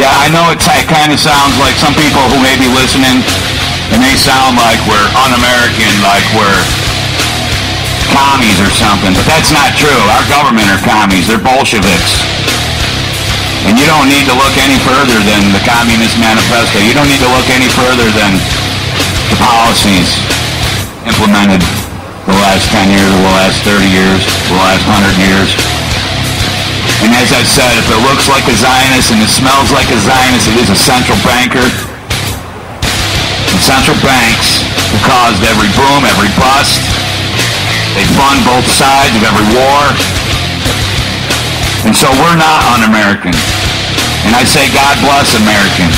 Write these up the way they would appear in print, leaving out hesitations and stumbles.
Yeah, I know it kind of sounds like some people who may be listening, and they sound like we're un-American, like we're commies or something, but that's not true. Our government are commies. They're Bolsheviks. And you don't need to look any further than the Communist Manifesto. You don't need to look any further than the policies implemented the last 10 years, or the last 30 years, the last 100 years. And as I said, if it looks like a Zionist and it smells like a Zionist, it is a central banker. And central banks have caused every boom, every bust. They fund both sides of every war. And so we're not un-American. And I say God bless Americans.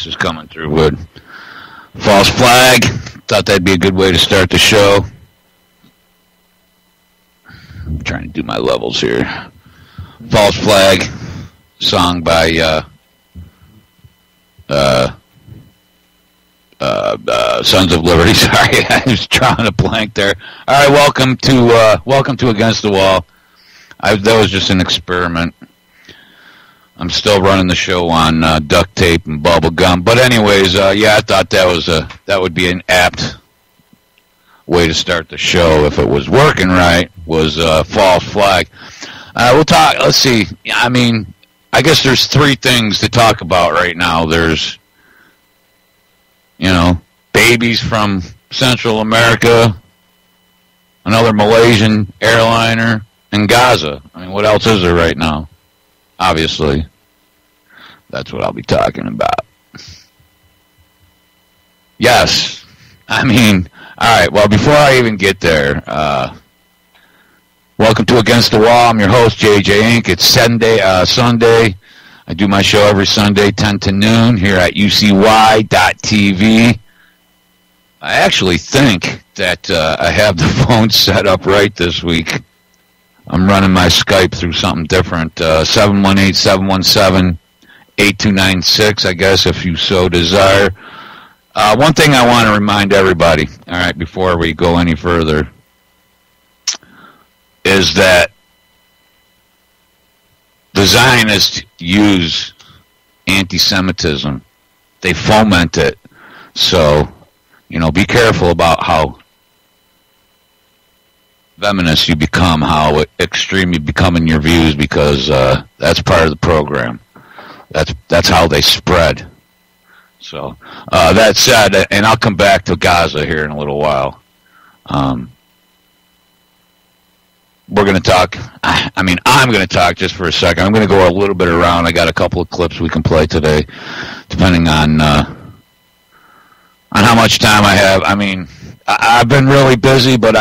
Is coming through good. False Flag, thought that'd be a good way to start the show. I'm trying to do my levels here. False Flag, song by Sons of Liberty. Sorry, I was drawing a blank there. All right, welcome to Against the Wall. That was just an experiment. I'm still running the show on duct tape and bubble gum. But anyways, yeah, I thought that would be an apt way to start the show if it was working right, was False Flag. We'll talk, let's see. I mean, I guess there's three things to talk about right now. There's, babies from Central America, another Malaysian airliner, and Gaza. I mean, what else is there right now? Obviously, that's what I'll be talking about. Yes. I mean, all right, well, before I even get there, welcome to Against the Wall. I'm your host, JJink. It's Sunday. I do my show every Sunday, 10 to noon, here at ucy.tv. I actually think that I have the phone set up right this week. I'm running my Skype through something different. 718-717-8296, I guess, if you so desire. One thing I want to remind everybody, all right, before we go any further, is that the Zionists use anti-Semitism. They foment it. So, be careful about how feminist you become, how extreme you become in your views, because that's part of the program. That's how they spread. So, that said, and I'll come back to Gaza here in a little while. We're going to talk, I'm going to talk just for a second. I'm going to go a little bit around. I got a couple of clips we can play today, depending on how much time I have. I've been really busy, but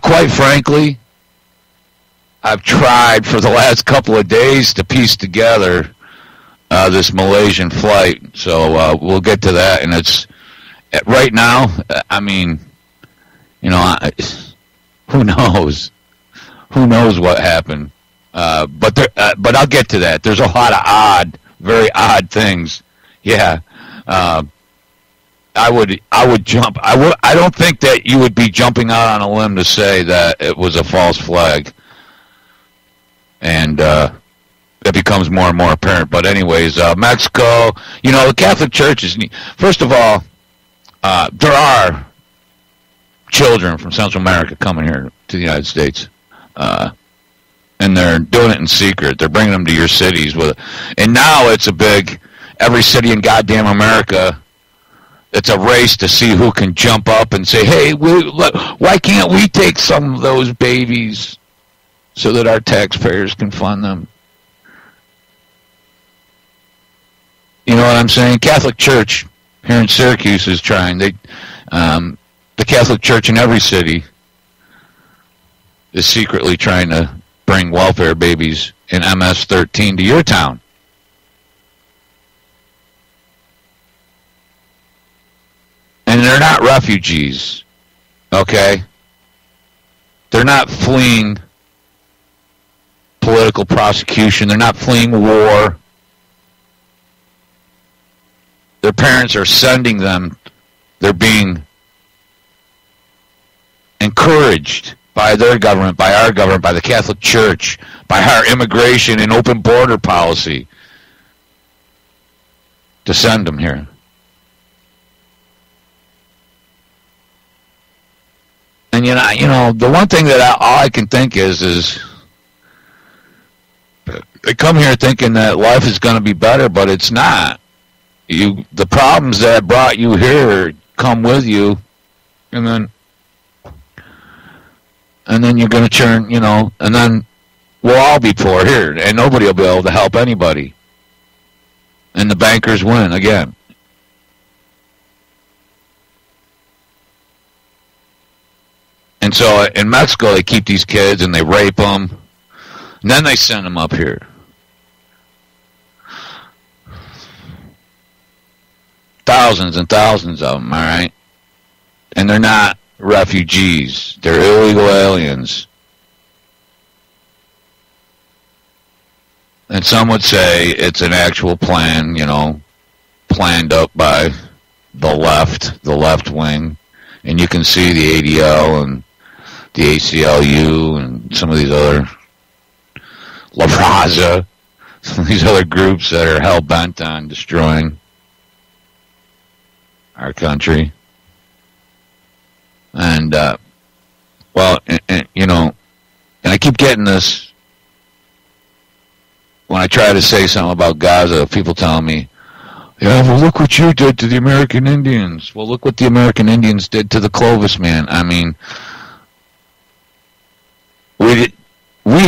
quite frankly, I've tried for the last couple of days to piece together this Malaysian flight. So we'll get to that. And it's right now, who knows? Who knows what happened? But I'll get to that. There's a lot of very odd things. Yeah. I would jump. I don't think that you would be jumping out on a limb to say that it was a false flag. And that becomes more and more apparent. But anyways, Mexico, the Catholic Church is, first of all, there are children from Central America coming here to the United States. And they're doing it in secret. They're bringing them to your cities and now it's a big, every city in goddamn America, it's a race to see who can jump up and say, hey, why can't we take some of those babies so that our taxpayers can fund them? You know what I'm saying? Catholic Church here in Syracuse is trying. The Catholic Church in every city is secretly trying to bring welfare babies in MS-13 to your town. And they're not refugees, okay? They're not fleeing political prosecution. They're not fleeing war. Their parents are sending them. They're being encouraged by their government, by our government, by the Catholic Church, by our immigration and open border policy to send them here. And the one thing that all I can think is they come here thinking that life is going to be better, but it's not. The problems that brought you here come with you, and then you're going to turn, and then we'll all be poor here, and nobody will be able to help anybody. And the bankers win again. And so in Mexico, they keep these kids and they rape them, and then they send them up here. Thousands and thousands of them, all right? And they're not refugees. They're illegal aliens. And some would say it's an actual plan, planned up by the left wing. And you can see the ADL and the ACLU and some of these other, La Raza, some of these other groups that are hell-bent on destroying our country. And, and I keep getting this when I try to say something about Gaza, people telling me, yeah, well, look what you did to the American Indians. Well, look what the American Indians did to the Clovis man. We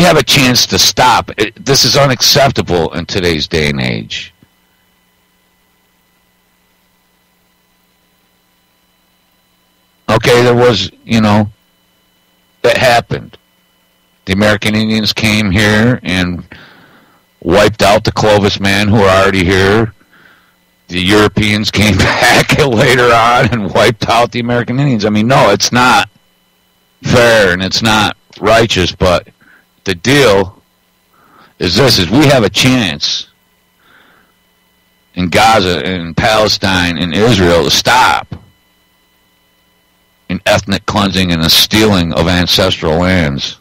have a chance to stop. This is unacceptable in today's day and age. Okay, there was, it happened. The American Indians came here and wiped out the Clovis man who were already here. The Europeans came back later on and wiped out the American Indians. No, it's not fair and it's not righteous, but the deal is this, is we have a chance in Gaza, in Palestine, in Israel to stop an ethnic cleansing and a stealing of ancestral lands.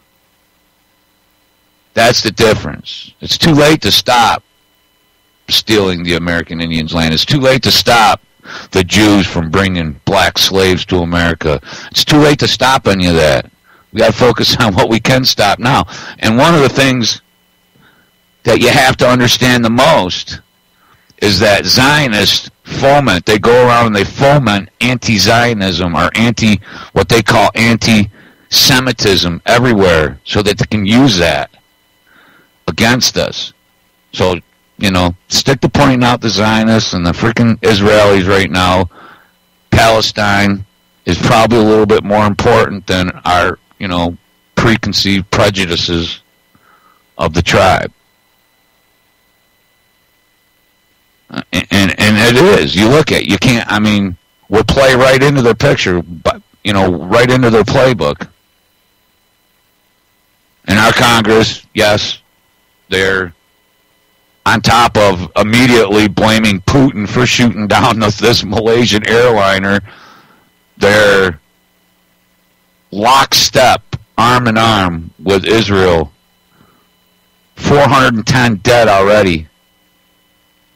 That's the difference. It's too late to stop stealing the American Indians' land. It's too late to stop the Jews from bringing black slaves to America. It's too late to stop any of that. We got to focus on what we can stop now. And one of the things that you have to understand the most is that Zionists foment, they go around and they foment anti-Zionism or what they call anti-Semitism everywhere so that they can use that against us. So, stick to pointing out the Zionists and the freaking Israelis right now. Palestine is probably a little bit more important than our, preconceived prejudices of the tribe. And it is. You look at, we'll play right into their picture, but, right into their playbook. And our Congress, yes, they're on top of immediately blaming Putin for shooting down this Malaysian airliner. They're lockstep, arm in arm with Israel. 410 dead already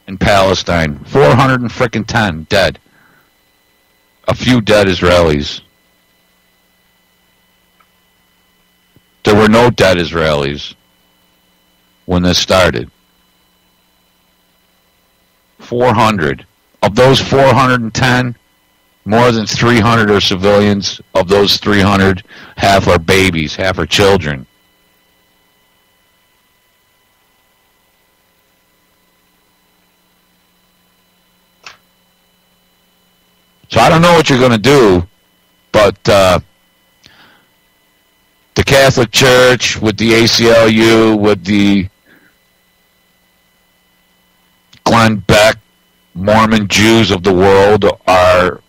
in Palestine. 410 dead. A few dead Israelis. There were no dead Israelis when this started. 400. Of those 410, more than 300 are civilians. Of those 300, half are babies, half are children. So I don't know what you're going to do, but the Catholic Church, with the ACLU, with the Glenn Beck, Mormon Jews of the world are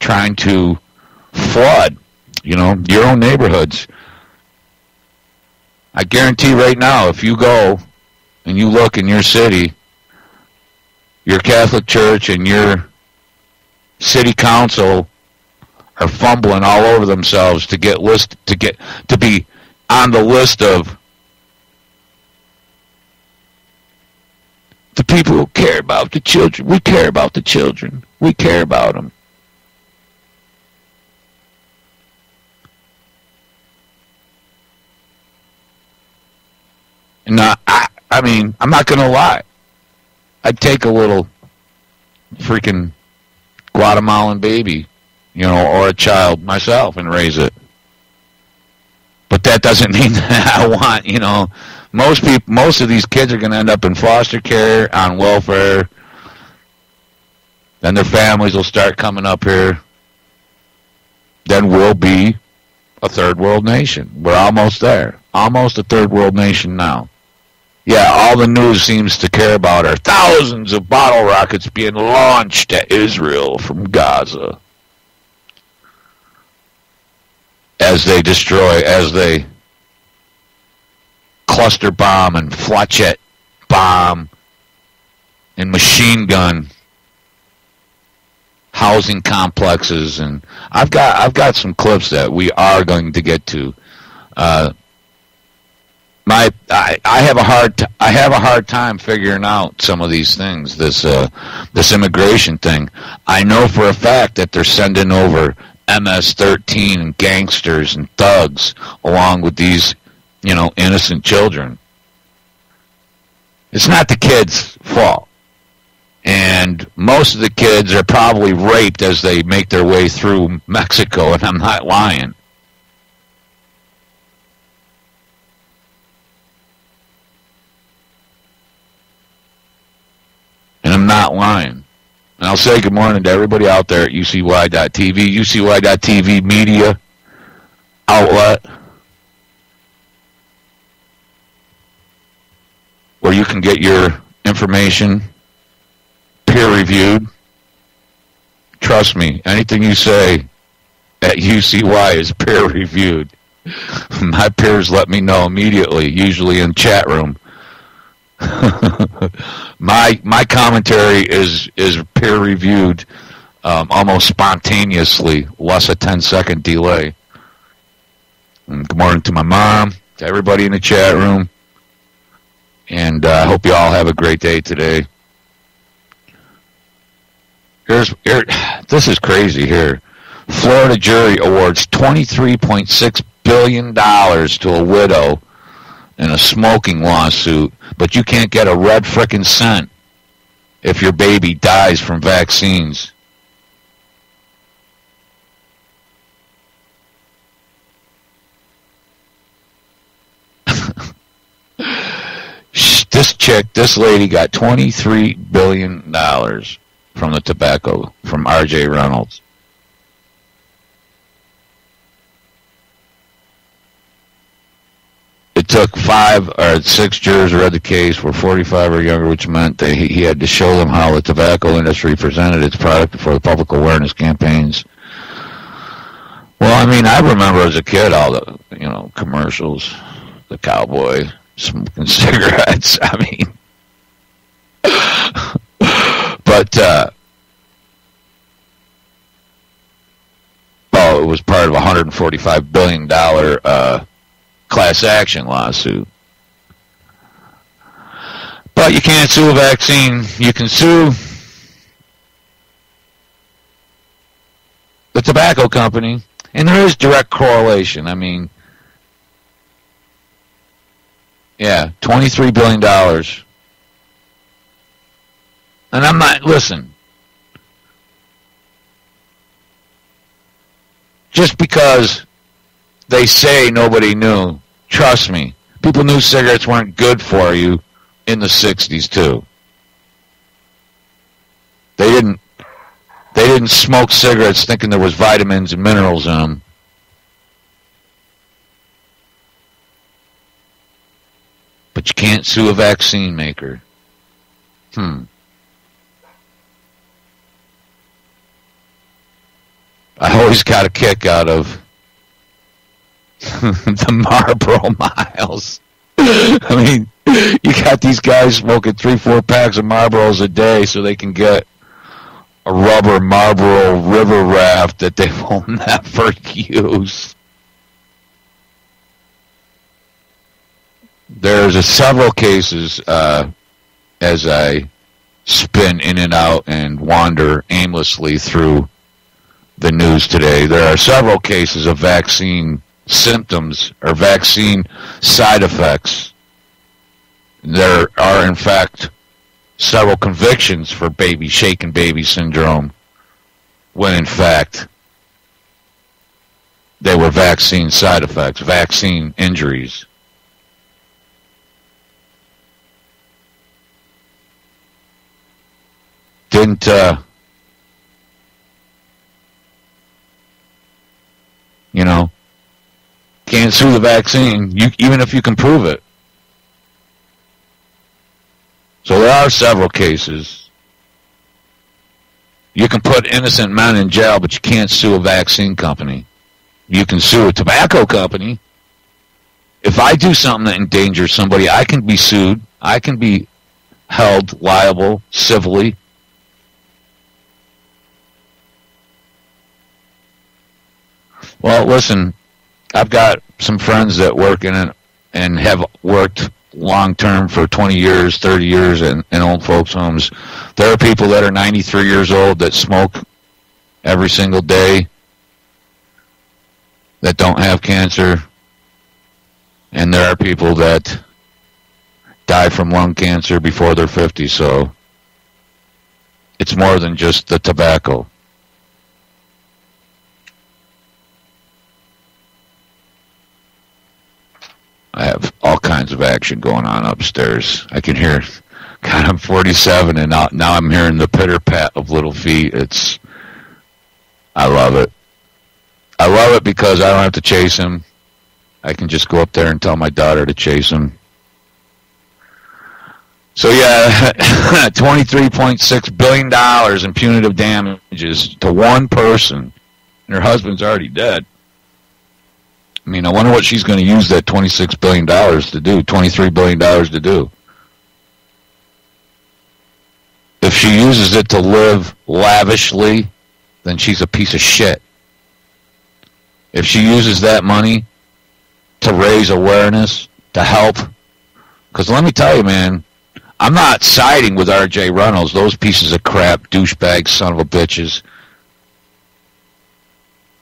trying to flood, your own neighborhoods. I guarantee right now, if you go and you look in your city, your Catholic Church and your city council are fumbling all over themselves to be on the list of the people who care about the children. We care about the children. We care about them. And I'm not going to lie. I'd take a little freaking Guatemalan baby, or a child myself and raise it. But that doesn't mean that I want, most of these kids are going to end up in foster care, on welfare. Then their families will start coming up here. Then we'll be a third world nation. We're almost there. Almost a third world nation now. Yeah, all the news seems to care about are thousands of bottle rockets being launched at Israel from Gaza. As they cluster bomb and flechette bomb and machine gun housing complexes. And I've got some clips that we are going to get to. I have a hard time figuring out some of these things. This immigration thing. I know for a fact that they're sending over MS-13 and gangsters and thugs along with these, innocent children. It's not the kids' fault. And most of the kids are probably raped as they make their way through Mexico, and I'm not lying. And I'm not lying. And I'll say good morning to everybody out there at UCY.TV, UCY.TV media outlet, where you can get your information peer-reviewed. Trust me, anything you say at UCY is peer-reviewed. My peers let me know immediately, usually in chat room. My commentary is peer reviewed almost spontaneously, less a 10-second delay. And good morning to my mom, to everybody in the chat room, and I hope you all have a great day today. This is crazy here. Florida jury awards $23.6 billion to a widow in a smoking lawsuit, but you can't get a red frickin' cent if your baby dies from vaccines. This lady got $23 billion from the tobacco, from R.J. Reynolds. It took 5 or 6 jurors read the case, were 45 or younger, which meant that he had to show them how the tobacco industry presented its product before the public awareness campaigns. Well, I mean, I remember as a kid all the, commercials, the cowboy smoking cigarettes. I mean, but it was part of a $145 billion class action lawsuit. But you can't sue a vaccine. You can sue the tobacco company, and there is direct correlation. I mean, yeah, $23 billion. And I'm not, listen, just because they say nobody knew, trust me, people knew cigarettes weren't good for you in the 60s too. They didn't smoke cigarettes thinking there was vitamins and minerals in them. But you can't sue a vaccine maker. I always got a kick out of the Marlboro Miles. I mean, you got these guys smoking 3-4 packs of Marlboros a day so they can get a rubber Marlboro river raft that they will never use. There's several cases as I spin in and out and wander aimlessly through the news today. There are several cases of vaccine symptoms or vaccine side effects. There are, in fact, several convictions for shaken baby syndrome when, in fact, they were vaccine side effects, vaccine injuries. Can't sue the vaccine, even if you can prove it. So there are several cases. You can put innocent men in jail, but you can't sue a vaccine company. You can sue a tobacco company. If I do something that endangers somebody, I can be sued. I can be held liable civilly. Well, listen, I've got some friends that work in it and have worked long-term for 20 years, 30 years in old folks' homes. There are people that are 93 years old that smoke every single day that don't have cancer. And there are people that die from lung cancer before they're 50, so it's more than just the tobacco. I have all kinds of action going on upstairs. I can hear, God, I'm 47, and now I'm hearing the pitter-pat of little feet. I love it. I love it because I don't have to chase him. I can just go up there and tell my daughter to chase him. So yeah, $23.6 billion in punitive damages to one person, and her husband's already dead. I mean, I wonder what she's going to use that $26 billion to do, $23 billion to do. If she uses it to live lavishly, then she's a piece of shit. If she uses that money to raise awareness, to help, because let me tell you, man, I'm not siding with R.J. Reynolds. Those pieces of crap, douchebags, son of a bitches.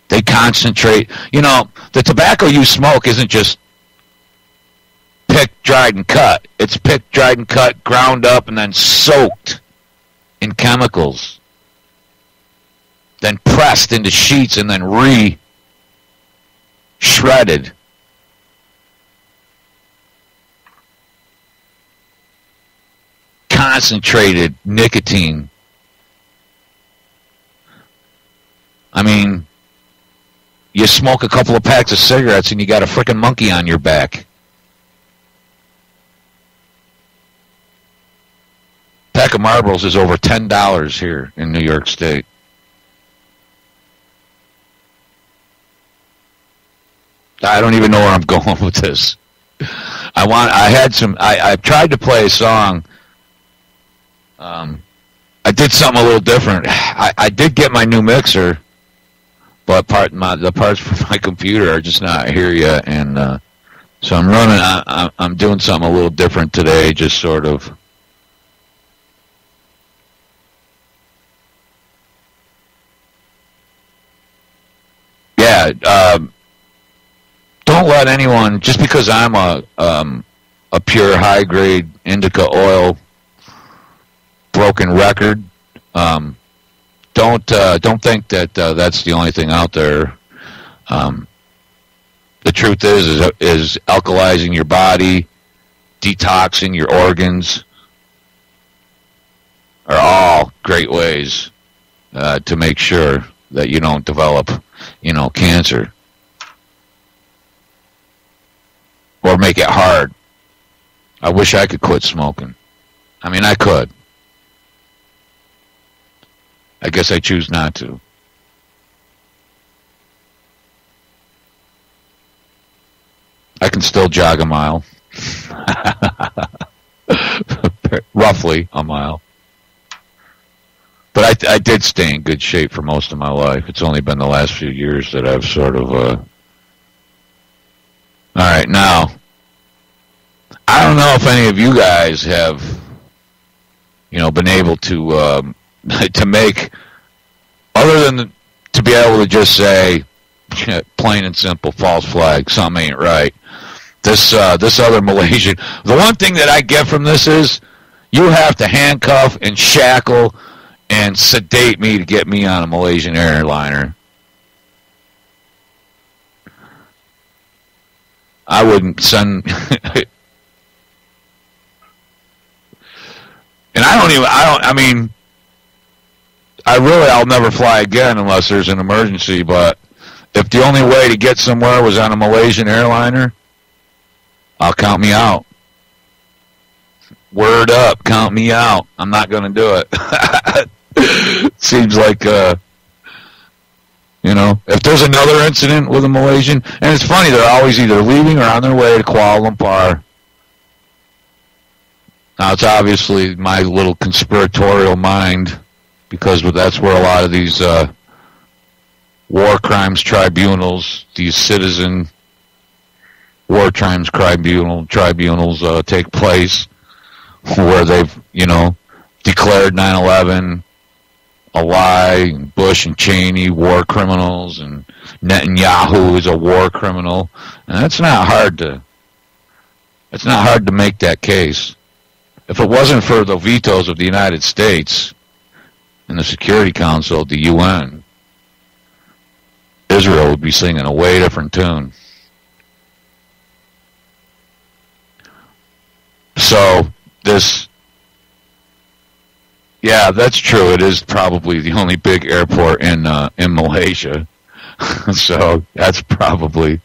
They concentrate. You know, the tobacco you smoke isn't just picked, dried, and cut. It's picked, dried, and cut, ground up, and then soaked in chemicals. Then pressed into sheets and then shredded. Concentrated nicotine. I mean, you smoke a couple of packs of cigarettes and you got a frickin' monkey on your back. Pack of Marlboros is over $10 here in New York State. I don't even know where I'm going with this. I tried to play a song. I did something a little different. I did get my new mixer, but the parts for my computer are just not here yet, and so I'm doing something a little different today, just sort of. Yeah, don't let anyone, just because I'm a pure high grade indica oil broken record, don't think that that's the only thing out there. The truth is alkalizing your body, detoxing your organs are all great ways to make sure that you don't develop, cancer. Or make it hard. I wish I could quit smoking. I mean, I could. I guess I choose not to. I can still jog a mile. Roughly a mile. But I did stay in good shape for most of my life. It's only been the last few years that I've sort of... All right, now, I don't know if any of you guys have, been able to to make, other than to be able to just say, plain and simple, false flag, something ain't right. This other Malaysian, the one thing that I get from this is, you have to handcuff and shackle and sedate me to get me on a Malaysian airliner. I wouldn't send, and I'll never fly again unless there's an emergency, but if the only way to get somewhere was on a Malaysian airliner, I'll count me out. Word up, count me out. I'm not going to do it. Seems like, if there's another incident with a Malaysian, and it's funny, they're always either leaving or on their way to Kuala Lumpur. Now, it's obviously my little conspiratorial mind, because that's where a lot of these war crimes tribunals, these citizen war crimes tribunals take place, where they've, declared 9/11 a lie, and Bush and Cheney war criminals, and Netanyahu is a war criminal, and it's not hard to make that case. If it wasn't for the vetoes of the United States and the Security Council of the UN, Israel would be singing a way different tune. So yeah, that's true. It is probably the only big airport in Malaysia. So that's probably,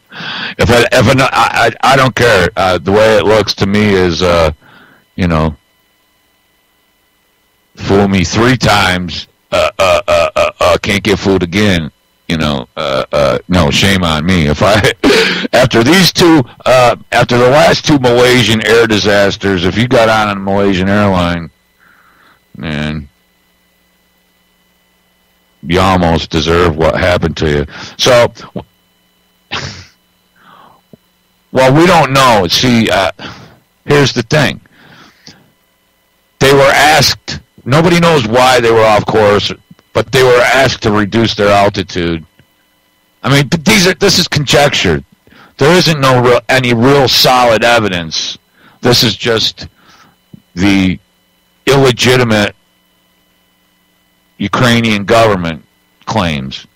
I don't care. The way it looks to me is, fool me 3 times, can't get fooled again. No, shame on me. After the last 2 Malaysian air disasters, if you got on a Malaysian airline, man, you almost deserve what happened to you. So, well, we don't know. See, here's the thing. were asked, nobody knows why they were off course, but they were asked to reduce their altitude. I mean, but this is conjecture. There isn't any real solid evidence. This is just the illegitimate Ukrainian government claims.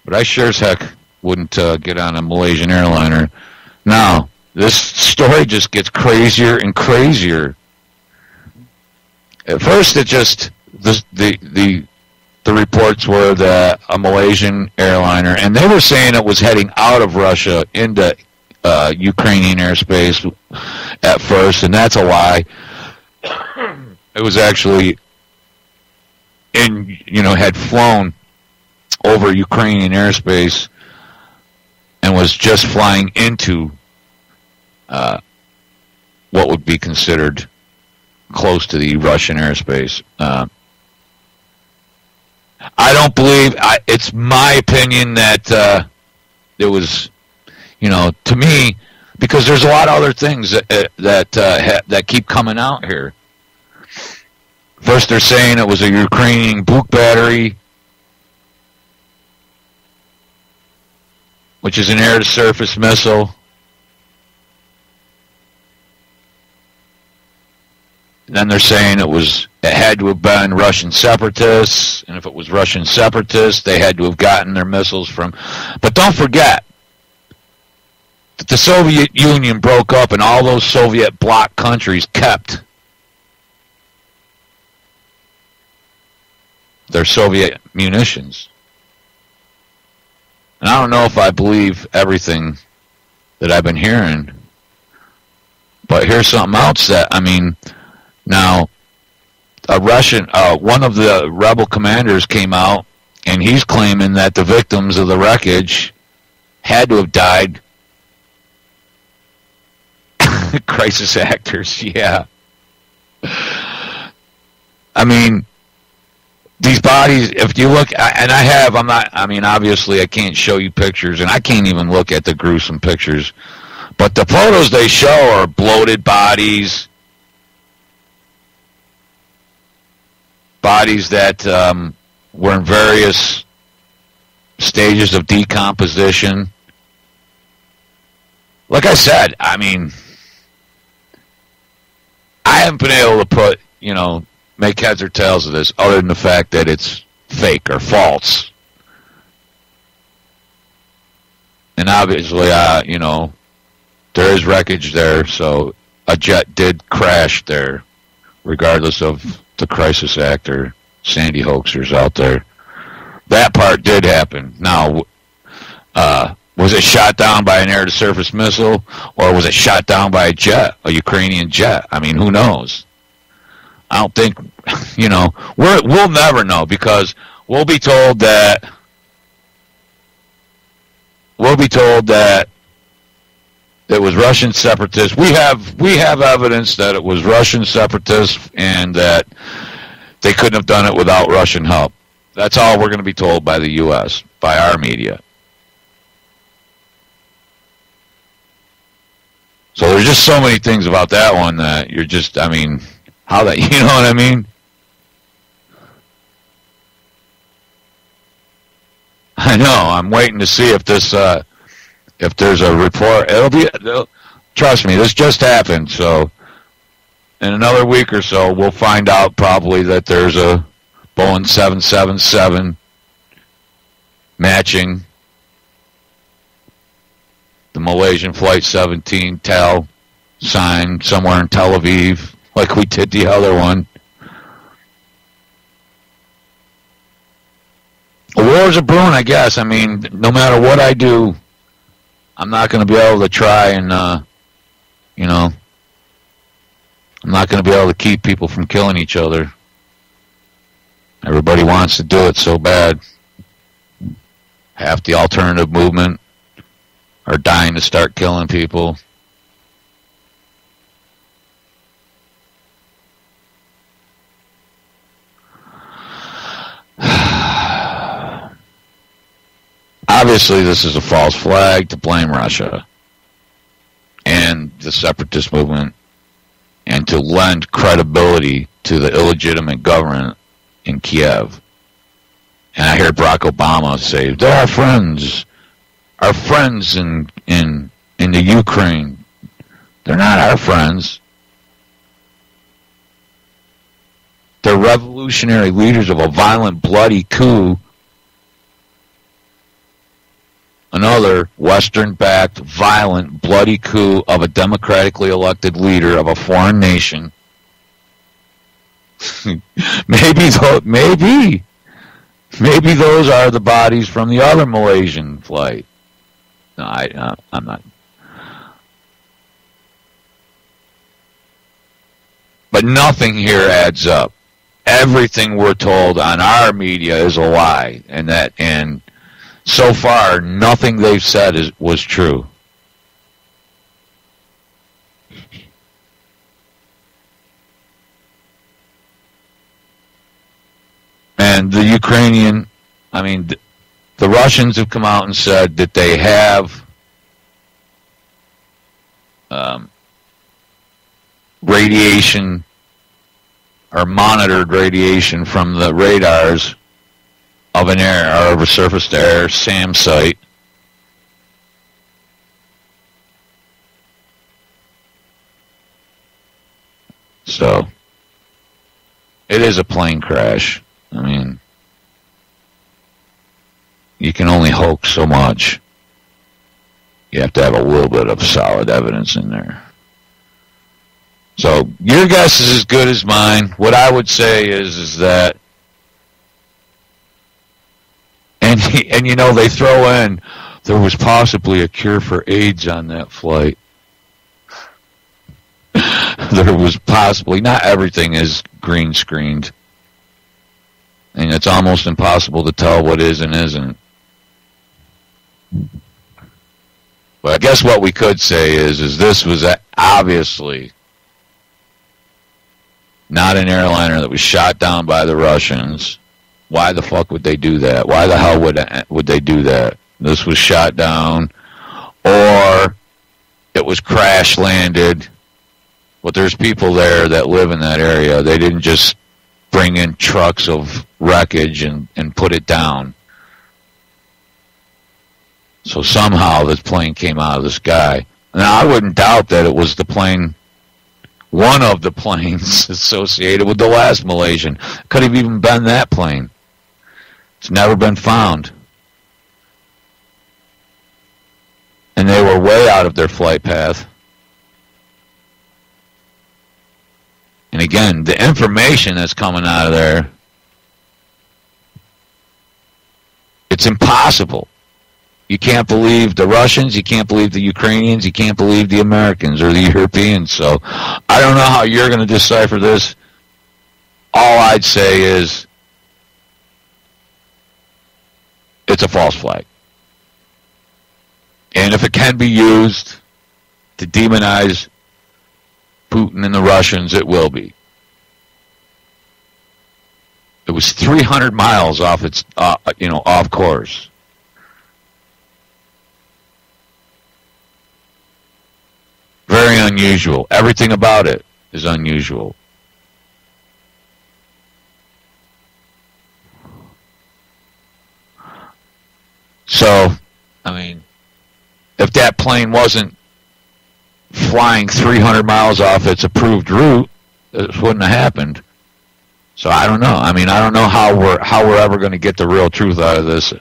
But I sure as heck wouldn't get on a Malaysian airliner. Now, this story just gets crazier and crazier. At first, it just the reports were that a Malaysian airliner, and they were saying it was heading out of Russia into Ukrainian airspace at first, and that's a lie. It was actually had flown over Ukrainian airspace and was just flying into what would be considered close to the Russian airspace. I don't believe, it's my opinion that it was, to me, because there's a lot of other things that keep coming out here. First, they're saying it was a Ukrainian Buk battery, which is an air-to-surface missile. Then they're saying it had to have been Russian separatists, and if it was Russian separatists, they had to have gotten their missiles from. But don't forget that the Soviet Union broke up, and all those Soviet bloc countries kept their Soviet munitions. And I don't know if I believe everything that I've been hearing, but here's something else now, one of the rebel commanders came out, and he's claiming that the victims of the wreckage had to have died. Crisis actors, yeah. I mean, these bodies, if you look, and obviously I can't show you pictures, and I can't even look at the gruesome pictures, but the photos they show are bloated bodies that were in various stages of decomposition. Like I said, I haven't been able to make heads or tails of this other than the fact that it's fake or false. And obviously, there is wreckage there, so a jet did crash there, regardless of the crisis actor, Sandy hoaxers out there. That part did happen. Now, was it shot down by an air-to-surface missile, or was it shot down by a Ukrainian jet? Who knows? I don't think, we'll never know, because we'll be told that it was Russian separatists. We have evidence that it was Russian separatists and that they couldn't have done it without Russian help. That's all we're going to be told by the U.S., by our media. So there's just so many things about that one that you're just, how that, you know what I mean? I know, I'm waiting to see if there's a report. Trust me, this just happened, so in another week or so, we'll find out probably that there's a Boeing 777 matching the Malaysian Flight 17 TAL sign somewhere in Tel Aviv, like we did the other one. Wars are brewing, I guess. No matter what I do, I'm not going to be able to try and, I'm not going to be able to keep people from killing each other. Everybody wants to do it so bad. Half the alternative movement are dying to start killing people. Obviously, this is a false flag to blame Russia. and the separatist movement, and to lend credibility to the illegitimate government in Kiev. And I hear Barack Obama say, they're our friends in the Ukraine. They're not our friends. They're revolutionary leaders of a violent, bloody coup. Another Western-backed, violent, bloody coup of a democratically elected leader of a foreign nation. Maybe those are the bodies from the other Malaysian flight. No, I'm not. But nothing here adds up. Everything we're told on our media is a lie, and so far nothing they've said was true. And the Ukrainian, the Russians have come out and said that they have radiation or monitored radiation from the radars of an air or of a surface-to-air SAM site. So it is a plane crash. You can only hoax so much. You have to have a little bit of solid evidence in there. So your guess is as good as mine. What I would say is that, and they throw in, there was possibly a cure for AIDS on that flight. There was possibly, not everything is green screened. And it's almost impossible to tell what is and isn't. But I guess what we could say is this was obviously not an airliner that was shot down by the Russians. Why the fuck would they do that? Why the hell would they do that? This was shot down, or it was crash landed. But there's people there that live in that area. They didn't just bring in trucks of wreckage and put it down. So somehow this plane came out of the sky. Now, I wouldn't doubt that it was the plane, one of the planes associated with the last Malaysian. Could have even been that plane. It's never been found. And they were way out of their flight path. And again, the information that's coming out of there, it's impossible. You can't believe the Russians, you can't believe the Ukrainians, you can't believe the Americans or the Europeans. So I don't know how you're going to decipher this. All I'd say is it's a false flag. And if it can be used to demonize Putin and the Russians, it will be. It was 300 miles off its, off course. Very unusual. Everything about it is unusual. So, if that plane wasn't flying 300 miles off its approved route, this wouldn't have happened. So I don't know. I don't know how we're ever going to get the real truth out of this.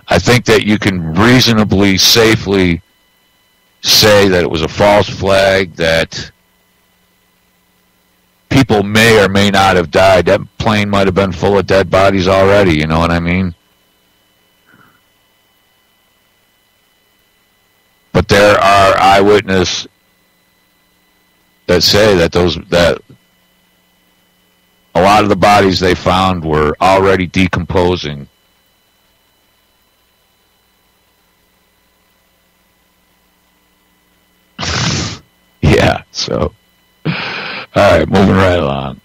I think that you can reasonably, safely say that it was a false flag, that people may or may not have died. That plane might have been full of dead bodies already, you know what I mean? But there are eyewitnesses that say that a lot of the bodies they found were already decomposing. Yeah, so, all right, moving right along.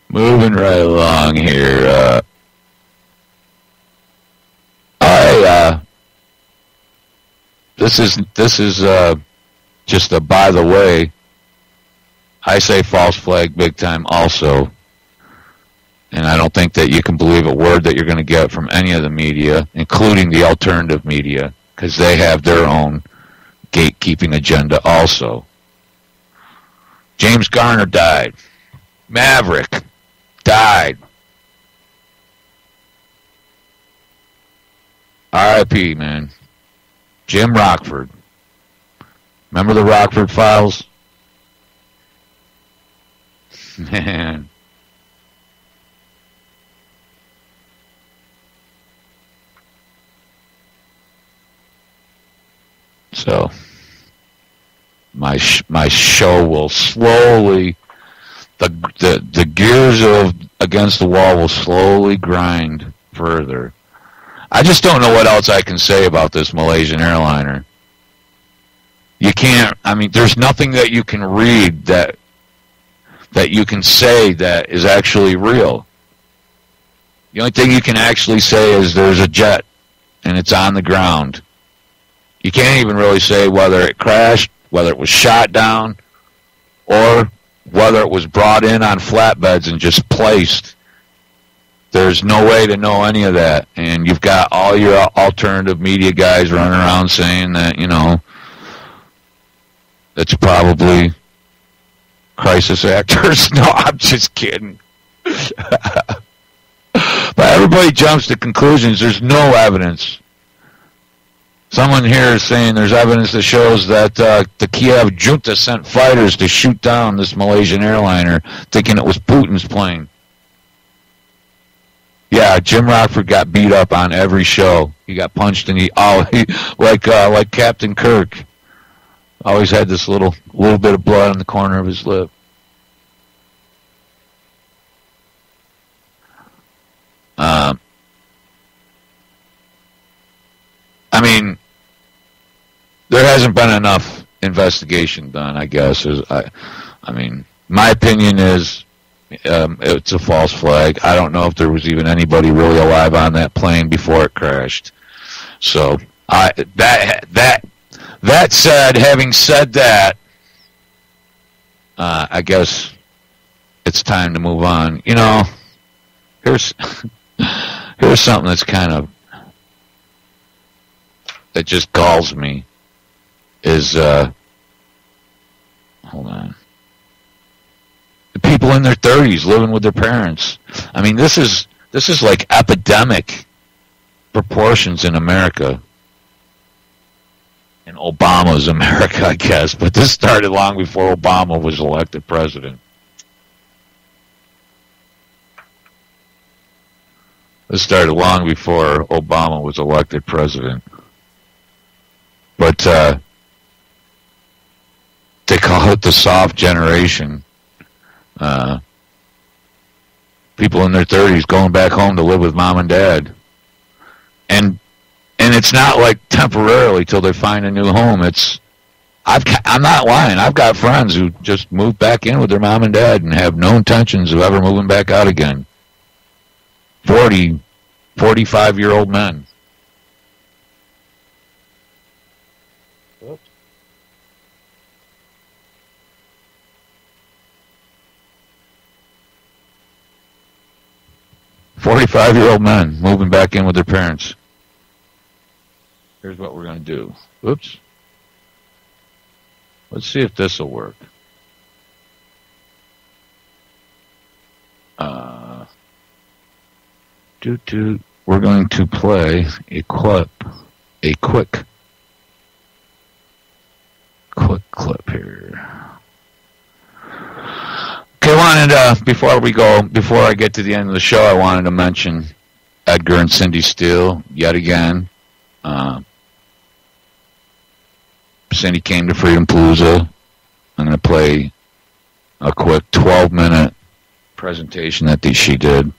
Moving right along here. this is just a by the way. I say false flag big time also. And I don't think that you can believe a word that you're going to get from any of the media, including the alternative media, because they have their own gatekeeping agenda also. James Garner died. Maverick died. R.I.P., man. Jim Rockford. Remember the Rockford Files? Man. So, my show will slowly, the gears of Against the Wall will slowly grind further. I just don't know what else I can say about this Malaysian airliner. You can't, I mean, there's nothing that you can read that you can say that is actually real. The only thing you can actually say is there's a jet and it's on the ground. You can't even really say whether it crashed, whether it was shot down, or whether it was brought in on flatbeds and just placed. There's no way to know any of that. And you've got all your alternative media guys running around saying that, you know, that's probably crisis actors. No, I'm just kidding. But everybody jumps to conclusions. There's no evidence. Someone here is saying there's evidence that shows that the Kiev junta sent fighters to shoot down this Malaysian airliner, thinking it was Putin's plane. Yeah, Jim Rockford got beat up on every show. He got punched in like Captain Kirk. Always had this little bit of blood on the corner of his lip. I mean, there hasn't been enough investigation done, I guess. I mean, my opinion is it's a false flag. I don't know if there was even anybody really alive on that plane before it crashed. So, that said, having said that, I guess it's time to move on. You know, here's something that's kind of, that just galls me, is, hold on. The people in their 30s living with their parents. I mean, this is like epidemic proportions in America. In Obama's America, I guess. But this started long before Obama was elected president. This started long before Obama was elected president. But they call it the soft generation. People in their 30s going back home to live with mom and dad. And it's not like temporarily till they find a new home. I'm not lying. I've got friends who just moved back in with their mom and dad and have no intentions of ever moving back out again. 45-year-old men. Oops. "45-year-old men moving back in with their parents. Here's what we're going to do." Oops. Let's see if this will work. We're going to play a quick clip here. Okay, before I get to the end of the show, I wanted to mention Edgar and Cindy Steele yet again. Cindy came to Freedom Palooza. I'm going to play a quick 12-minute presentation that she did.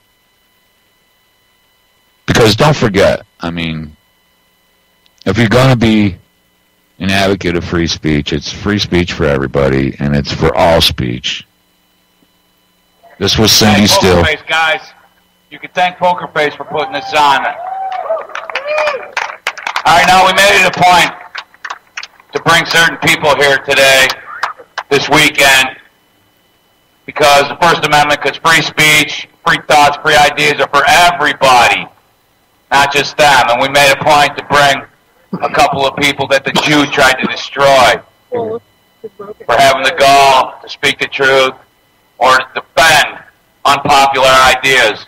Because don't forget, I mean, if you're going to be an advocate of free speech, it's free speech for everybody, and it's for all speech. This was Cindy Steele. Poker Face, guys. You can thank Poker Face for putting this on. All right, now we made it a point. to bring certain people here today, this weekend, because the First Amendment, because free speech, free thoughts, free ideas are for everybody, not just them. And we made a point to bring a couple of people that the Jew tried to destroy for having the gall to speak the truth or to defend unpopular ideas.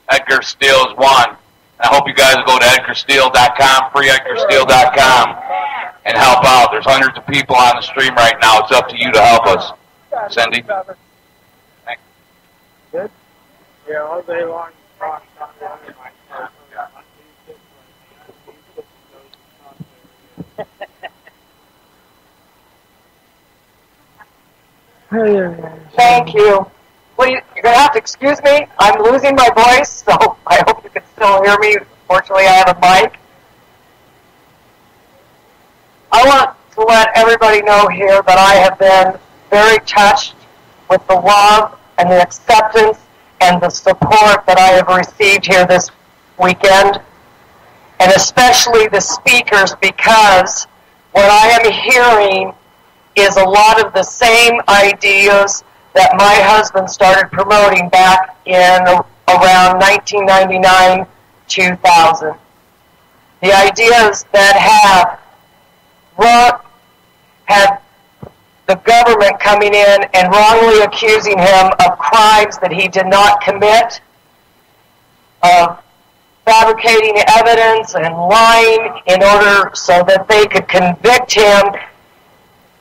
Edgar Steele is one. I hope you guys will go to EdgarSteele.com, freeEdgarSteele.com, and help out. There's hundreds of people on the stream right now. It's up to you to help us. Cindy? Thanks. Good? Yeah, all day long. Thank you. Well, you're going to have to excuse me. I'm losing my voice, so I hope you can still hear me. Fortunately, I have a mic. I want to let everybody know here that I have been very touched with the love and the acceptance and the support that I have received here this weekend, and especially the speakers, because what I am hearing is a lot of the same ideas that my husband started promoting back in around 1999, 2000. The ideas that have the government coming in and wrongly accusing him of crimes that he did not commit, of fabricating evidence and lying in order so that they could convict him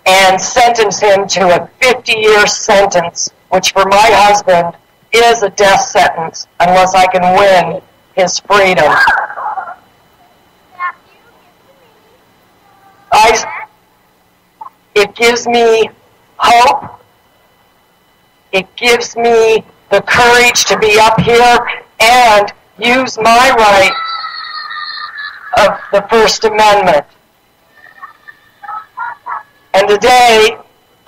and sentence him to a 50-year sentence, which for my husband is a death sentence unless I can win his freedom. It gives me hope. It gives me the courage to be up here and use my right of the First Amendment. And today,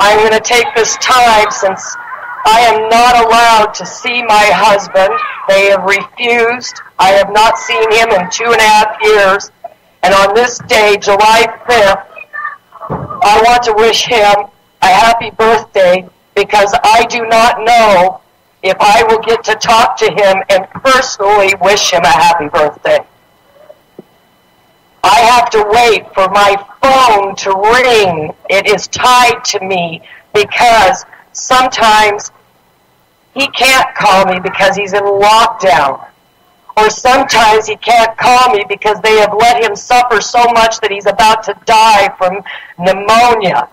I'm going to take this time, since I am not allowed to see my husband. They have refused. I have not seen him in 2.5 years. And on this day, July 5th, I want to wish him a happy birthday, because I do not know if I will get to talk to him and personally wish him a happy birthday. I have to wait for my phone to ring. It is tied to me because sometimes he can't call me because he's in lockdown. Or sometimes he can't call me because they have let him suffer so much that he's about to die from pneumonia.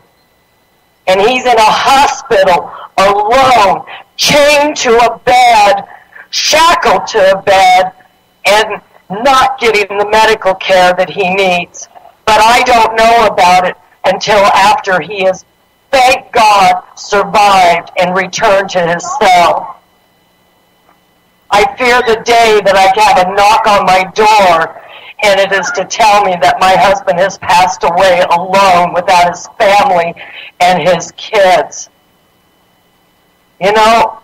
And he's in a hospital alone, chained to a bed, shackled to a bed, and not getting the medical care that he needs. But I don't know about it until after he has, thank God, survived and returned to his cell. I fear the day that I have a knock on my door, and it is to tell me that my husband has passed away alone without his family and his kids. You know,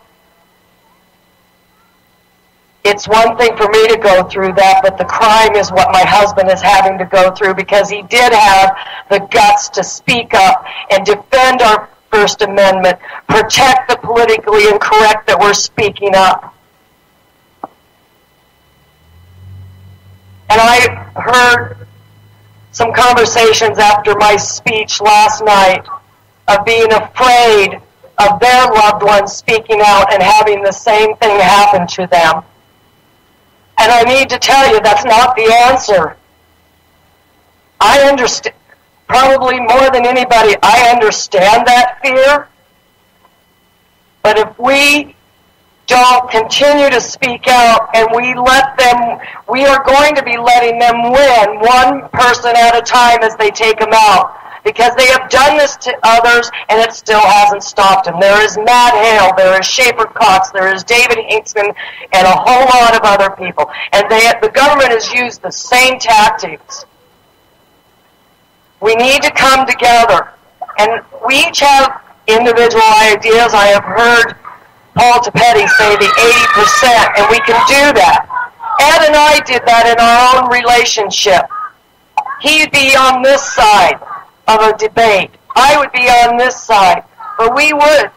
it's one thing for me to go through that, but the crime is what my husband is having to go through, because he did have the guts to speak up and defend our First Amendment, protect the politically incorrect that we're speaking up. And I heard some conversations after my speech last night of being afraid of their loved ones speaking out and having the same thing happen to them. And I need to tell you, that's not the answer. I understand, probably more than anybody, I understand that fear. But if we don't continue to speak out and we let them, we are going to be letting them win one person at a time as they take them out. Because they have done this to others and it still hasn't stopped them. There is Matt Hale, there is Schaefer Cox, there is David Hinksman, and a whole lot of other people. And the government has used the same tactics. We need to come together. And we each have individual ideas. I have heard Paul Tapetti say the 80%, and we can do that. Ed and I did that in our own relationship. He'd be on this side of a debate. I would be on this side, but we would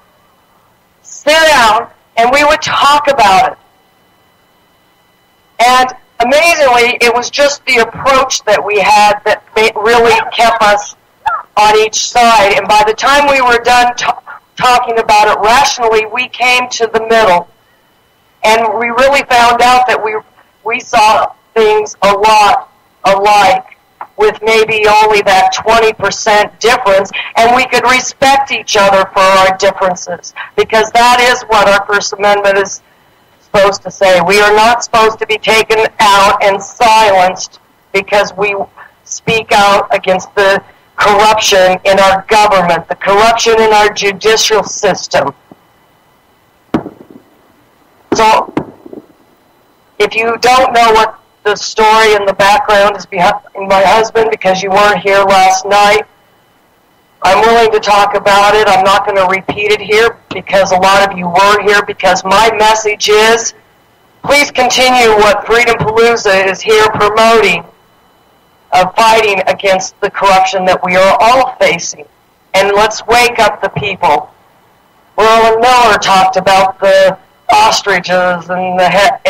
sit down and we would talk about it. And amazingly, it was just the approach that we had that really kept us on each side. And by the time we were done talking about it rationally, we came to the middle. And we really found out that we saw things a lot alike, with maybe only that 20% difference, and we could respect each other for our differences, because that is what our First Amendment is supposed to say. We are not supposed to be taken out and silenced because we speak out against the corruption in our government, the corruption in our judicial system. So, if you don't know what the story and the background is behind my husband, because you weren't here last night, I'm willing to talk about it. I'm not going to repeat it here because a lot of you weren't here, because my message is, please continue what Freedom Palooza is here promoting, of fighting against the corruption that we are all facing. And let's wake up the people. Roland Miller talked about the ostriches and I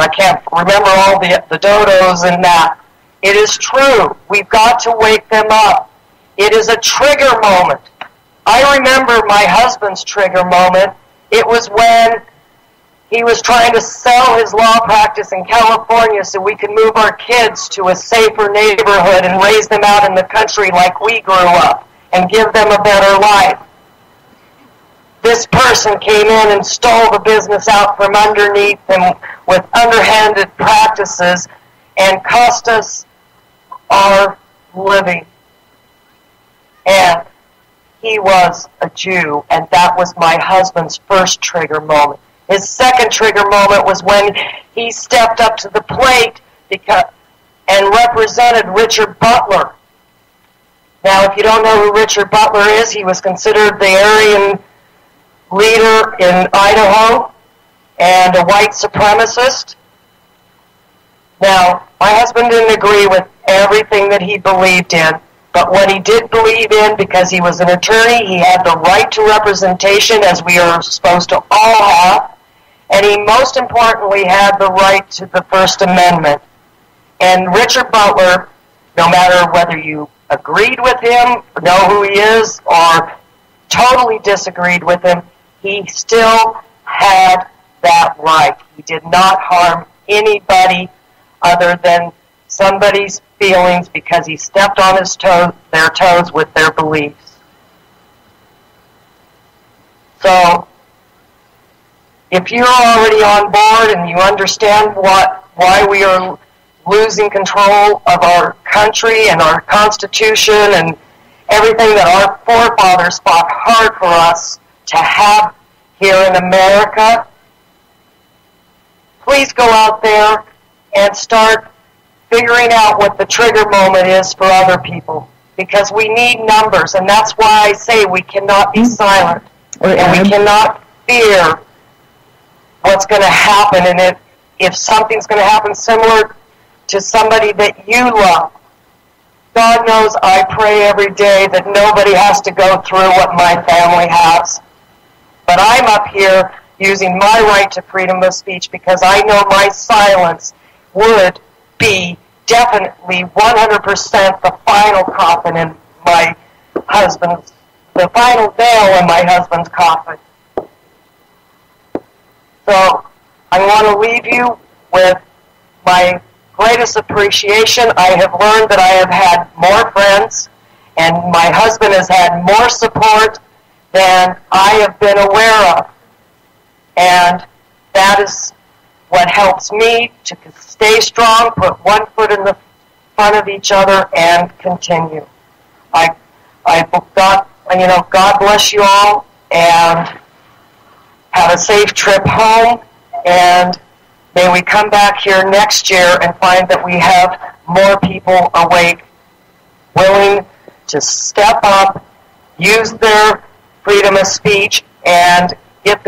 can't remember all the dodos and that. It is true. We've got to wake them up. It is a trigger moment. I remember my husband's trigger moment. It was when he was trying to sell his law practice in California so we could move our kids to a safer neighborhood and raise them out in the country like we grew up and give them a better life. This person came in and stole the business out from underneath him with underhanded practices and cost us our living. And he was a Jew, and that was my husband's first trigger moment. His second trigger moment was when he stepped up to the plate and represented Richard Butler. Now, if you don't know who Richard Butler is, he was considered the Aryan leader in Idaho and a white supremacist. Now, my husband didn't agree with everything that he believed in, but what he did believe in, because he was an attorney, he had the right to representation, as we are supposed to all have, and he most importantly had the right to the First Amendment. And Richard Butler, no matter whether you agreed with him, know who he is, or totally disagreed with him, he still had that right. He did not harm anybody other than somebody's feelings because he stepped on their toes with their beliefs. So, if you're already on board and you understand why we are losing control of our country and our Constitution and everything that our forefathers fought hard for us to have here in America, please go out there and start figuring out what the trigger moment is for other people, because we need numbers, and that's why I say we cannot be silent, and we cannot fear what's going to happen, and if something's going to happen similar to somebody that you love, God knows I pray every day that nobody has to go through what my family has. But I'm up here using my right to freedom of speech because I know my silence would be definitely 100% the final coffin in my husband's, the final nail in my husband's coffin. So I want to leave you with my greatest appreciation. I have learned that I have had more friends, and my husband has had more support than I have been aware of. And that is what helps me to stay strong, put one foot in the front of each other, and continue. God bless you all, and have a safe trip home, and may we come back here next year and find that we have more people awake, willing to step up, use their freedom of speech, and get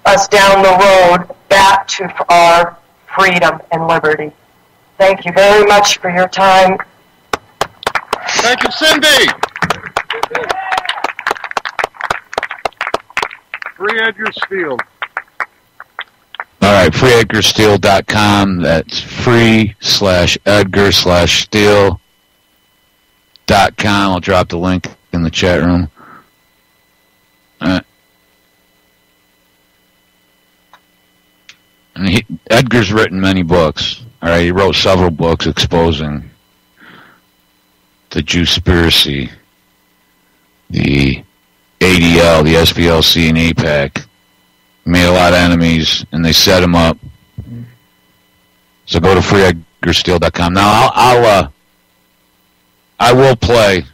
us down the road back to our freedom and liberty. Thank you very much for your time. Thank you, Cindy. Free Edgar Steele. All right, freeedgarsteele.com. That's free/Edgar/Steele.com. I'll drop the link in the chat room. And Edgar's written many books. All right, he wrote several books exposing the Jewspiracy, the ADL, the SPLC, and AIPAC. Made a lot of enemies, and they set him up. So go to freeedgarsteele.com. Now, I will play.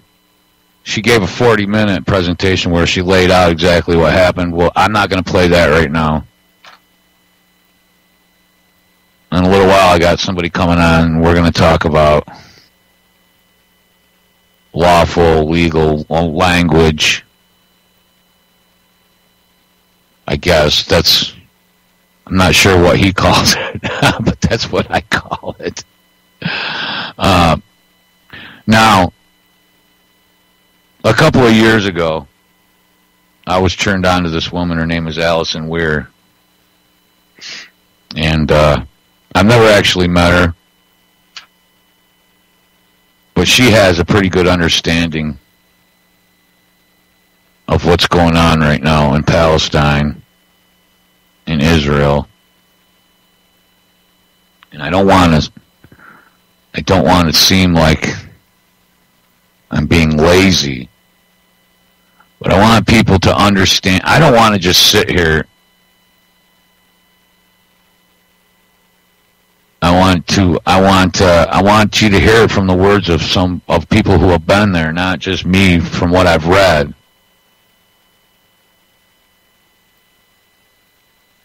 She gave a 40-minute presentation where she laid out exactly what happened. Well, I'm not going to play that right now. In a little while, I got somebody coming on, and we're going to talk about lawful, legal language. I guess I'm not sure what he calls it, but that's what I call it. Now, a couple of years ago, I was turned on to this woman. Her name is Allison Weir. And I've never actually met her, but she has a pretty good understanding of what's going on right now in Palestine, in Israel. And I don't want to seem like I'm being lazy, but I want people to understand. I don't want to just sit here. I want you to hear it from the words of people who have been there, not just me from what I've read.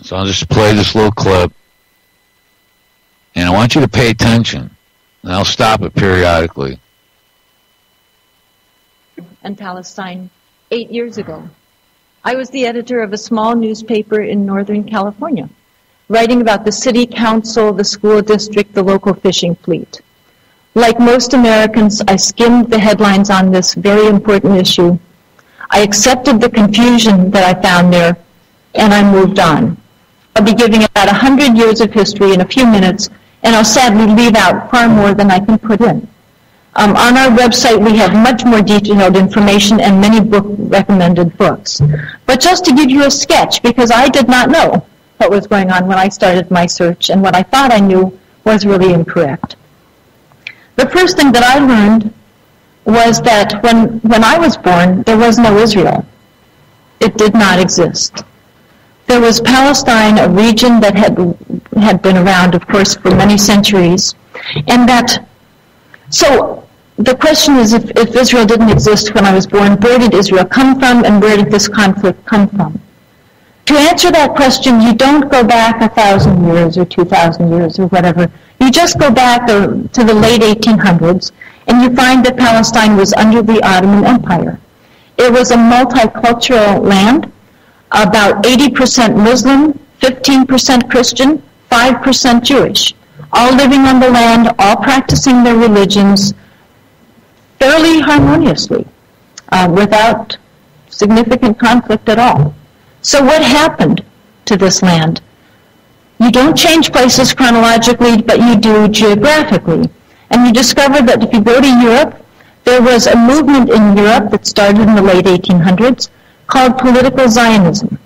So I'll just play this little clip, and I want you to pay attention, and I'll stop it periodically. And Palestine 8 years ago. I was the editor of a small newspaper in Northern California, writing about the city council, the school district, the local fishing fleet. Like most Americans, I skimmed the headlines on this very important issue. I accepted the confusion that I found there, and I moved on. I'll be giving about 100 years of history in a few minutes, and I'll sadly leave out far more than I can put in. On our website, we have much more detailed information and many recommended books. But just to give you a sketch, because I did not know what was going on when I started my search, and what I thought I knew was really incorrect. The first thing that I learned was that when I was born, there was no Israel. It did not exist. There was Palestine, a region that had been around, of course, for many centuries, and so the question is, if Israel didn't exist when I was born, where did Israel come from, and where did this conflict come from? To answer that question, you don't go back 1,000 years or 2,000 years or whatever. You just go back to the late 1800s, and you find that Palestine was under the Ottoman Empire. It was a multicultural land, about 80% Muslim, 15% Christian, 5% Jewish, all living on the land, all practicing their religions fairly harmoniously, without significant conflict at all. So what happened to this land? You don't change places chronologically, but you do geographically. And you discover that if you go to Europe, there was a movement in Europe that started in the late 1800s called political Zionism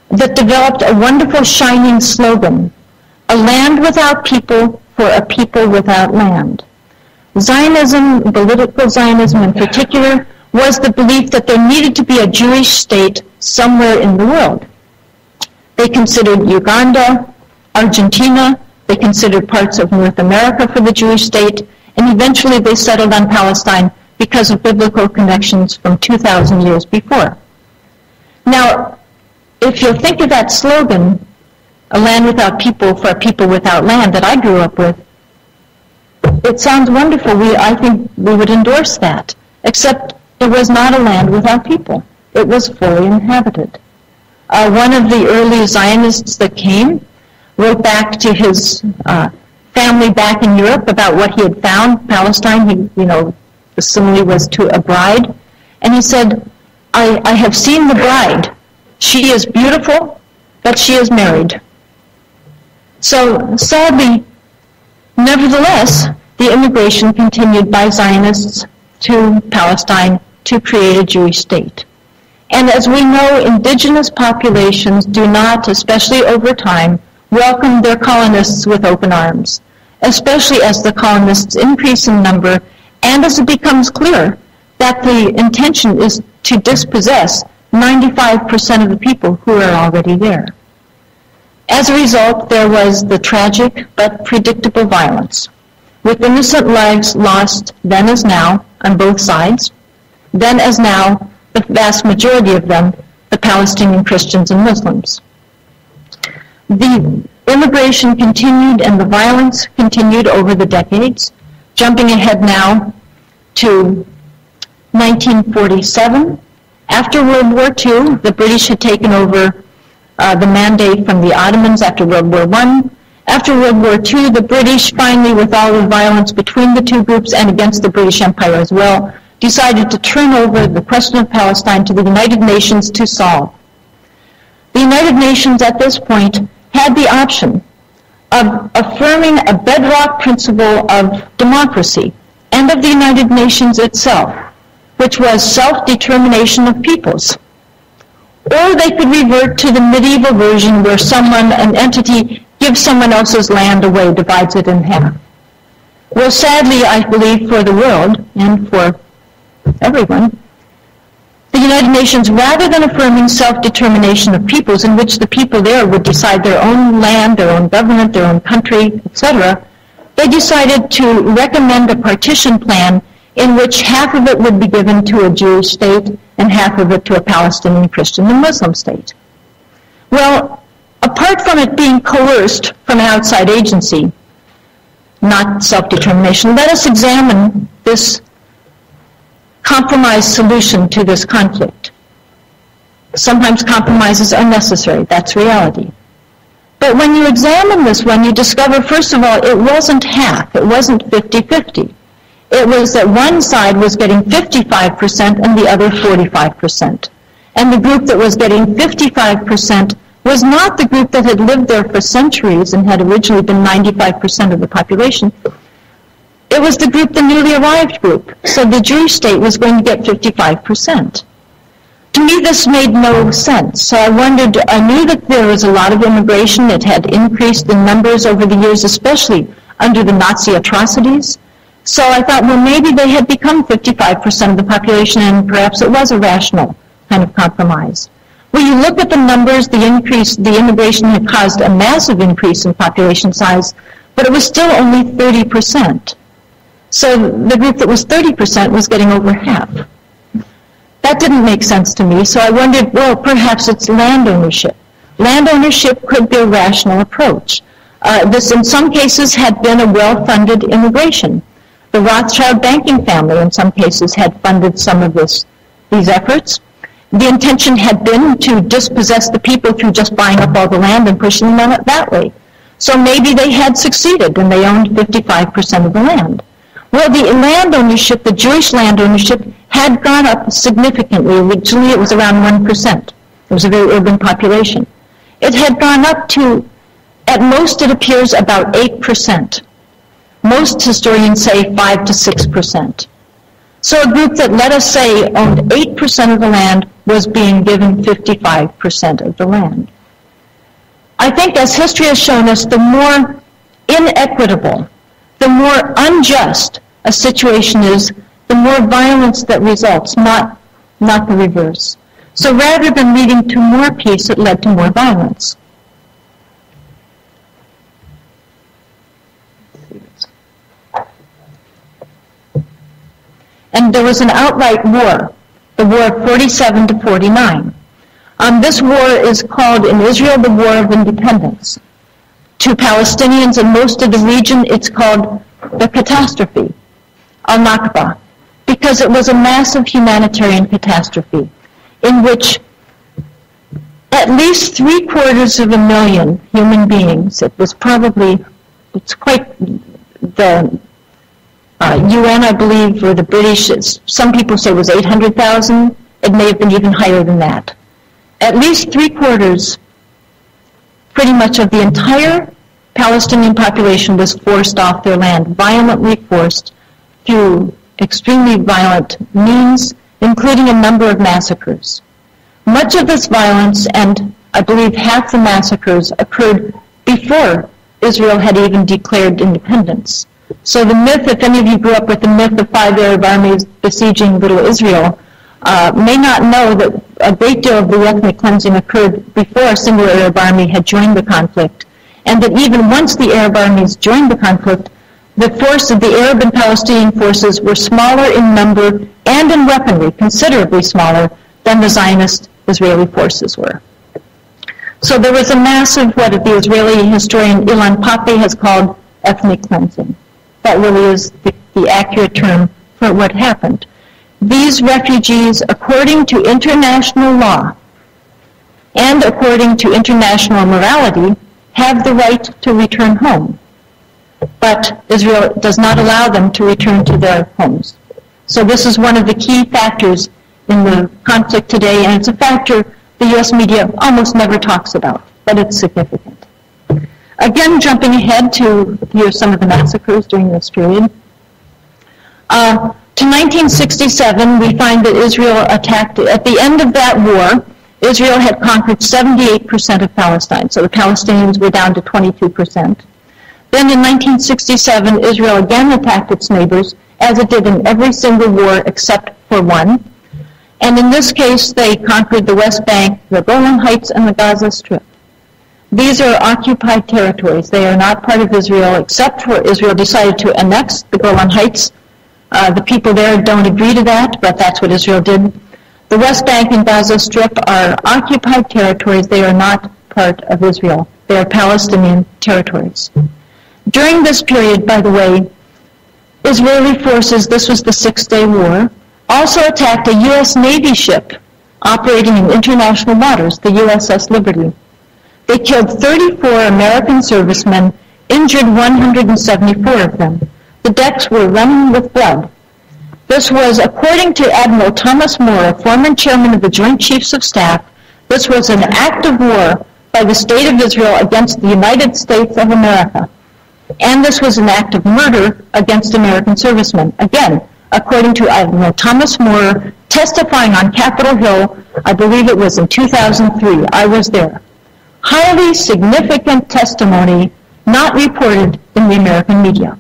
that developed a wonderful shining slogan, a land without people for a people without land. Zionism, political Zionism in particular, was the belief that there needed to be a Jewish state somewhere in the world. They considered Uganda, Argentina, they considered parts of North America for the Jewish state, and eventually they settled on Palestine because of biblical connections from 2,000 years before. Now, if you think of that slogan, a land without people for a people without land, that I grew up with, it sounds wonderful. I think we would endorse that, except it was not a land without people. It was fully inhabited. One of the early Zionists that came wrote back to his family back in Europe about what he had found, Palestine. The simile was to a bride. And he said, I have seen the bride. She is beautiful, but she is married. So sadly, nevertheless, the immigration continued by Zionists to Palestine to create a Jewish state. And as we know, indigenous populations do not, especially over time, welcome their colonists with open arms, especially as the colonists increase in number and as it becomes clear that the intention is to dispossess 95% of the people who are already there. As a result, there was the tragic but predictable violence, with innocent lives lost then as now on both sides, then as now the vast majority of them, the Palestinian Christians and Muslims. The immigration continued and the violence continued over the decades, jumping ahead now to 1947. After World War II, the British had taken over the mandate from the Ottomans after World War I. After World War II, the British finally, with all the violence between the two groups and against the British Empire as well, decided to turn over the question of Palestine to the United Nations to solve. The United Nations at this point had the option of affirming a bedrock principle of democracy and of the United Nations itself, which was self-determination of peoples. Or they could revert to the medieval version where an entity, gives someone else's land away, divides it in half. Well, sadly, I believe for the world and for everyone, the United Nations, rather than affirming self-determination of peoples in which the people there would decide their own land, their own government, their own country, etc., they decided to recommend a partition plan in which half of it would be given to a Jewish state and half of it to a Palestinian Christian and Muslim state. Well, apart from it being coerced from an outside agency, not self-determination, let us examine this compromise solution to this conflict. Sometimes compromises are necessary, that's reality. But when you examine this one, you discover, first of all, it wasn't half, it wasn't 50-50. It was that one side was getting 55% and the other 45%. And the group that was getting 55% was not the group that had lived there for centuries and had originally been 95% of the population. It was the group, the newly arrived group. So the Jewish state was going to get 55%. To me, this made no sense. So I knew that there was a lot of immigration. It had increased in numbers over the years, especially under the Nazi atrocities. So I thought, well, maybe they had become 55% of the population, and perhaps it was a rational kind of compromise. When you look at the numbers, the immigration had caused a massive increase in population size, but it was still only 30%. So the group that was 30% was getting over half. That didn't make sense to me, so I wondered, well, perhaps it's land ownership. Land ownership could be a rational approach. This, in some cases, had been a well-funded immigration. The Rothschild banking family, in some cases, had funded some of these efforts. The intention had been to dispossess the people through just buying up all the land and pushing them out that way. So maybe they had succeeded and they owned 55% of the land. Well, the land ownership, the Jewish land ownership, had gone up significantly. Originally, it was around 1%. It was a very urban population. It had gone up to, at most, it appears, about 8%. Most historians say 5 to 6%. So a group that, let us say, owned 8% of the land was being given 55% of the land. I think, as history has shown us, the more inequitable, the more unjust a situation is, the more violence that results, not the reverse. So rather than leading to more peace, it led to more violence. And there was an outright war, the war of 47 to 49. This war is called in Israel the War of Independence. To Palestinians and most of the region, it's called the catastrophe, al-Nakba, because it was a massive humanitarian catastrophe in which at least 750,000 human beings, it was probably it's quite, the UN, I believe, or the British, some people say it was 800,000. It may have been even higher than that. At least 3/4, pretty much of the entire Palestinian population was forced off their land, violently forced through extremely violent means, including a number of massacres. Much of this violence, and I believe half the massacres, occurred before Israel had even declared independence. So the myth, if any of you grew up with the myth of 5 Arab armies besieging little Israel, may not know that a great deal of the ethnic cleansing occurred before a single Arab army had joined the conflict, and that even once the Arab armies joined the conflict, the force of the Arab and Palestinian forces were smaller in number and in weaponry, considerably smaller than the Zionist Israeli forces were. So there was a massive, what the Israeli historian Ilan Pappé has called ethnic cleansing. That really is the accurate term for what happened. These refugees, according to international law and according to international morality, have the right to return home. But Israel does not allow them to return to their homes. So this is one of the key factors in the conflict today, and it's a factor the U.S. media almost never talks about, but it's significant. Again, jumping ahead to some of the massacres during this period. To 1967, we find that Israel attacked, at the end of that war, Israel had conquered 78% of Palestine, so the Palestinians were down to 22%. Then in 1967, Israel again attacked its neighbors, as it did in every single war except for one. And in this case, they conquered the West Bank, the Golan Heights, and the Gaza Strip. These are occupied territories. They are not part of Israel, except for Israel decided to annex the Golan Heights. The people there don't agree to that, but that's what Israel did. The West Bank and Gaza Strip are occupied territories. They are not part of Israel. They are Palestinian territories. During this period, by the way, Israeli forces, this was the Six-Day War, also attacked a U.S. Navy ship operating in international waters, the USS Liberty. They killed 34 American servicemen, injured 174 of them. The decks were running with blood. This was, according to Admiral Thomas Moore, former chairman of the Joint Chiefs of Staff, this was an act of war by the State of Israel against the United States of America. And this was an act of murder against American servicemen. Again, according to Admiral Thomas Moore, testifying on Capitol Hill, I believe it was in 2003. I was there. Highly significant testimony not reported in the American media.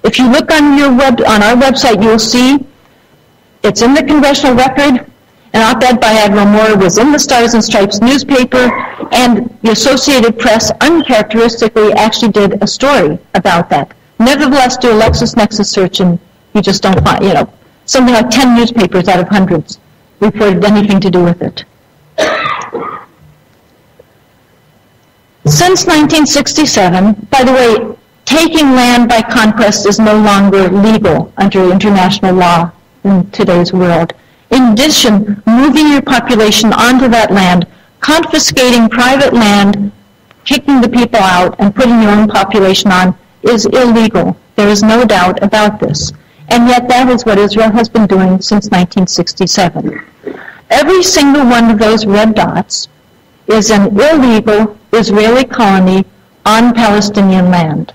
If you look on our website, you'll see it's in the Congressional Record. An op-ed by Admiral Moore was in the Stars and Stripes newspaper, and the Associated Press uncharacteristically actually did a story about that. Nevertheless, do a LexisNexis search and you just don't find, something like 10 newspapers out of hundreds reported anything to do with it. Since 1967, by the way, taking land by conquest is no longer legal under international law in today's world. In addition, moving your population onto that land, confiscating private land, kicking the people out, and putting your own population on is illegal. There is no doubt about this. And yet that is what Israel has been doing since 1967. Every single one of those red dots is an illegal Israeli colony on Palestinian land.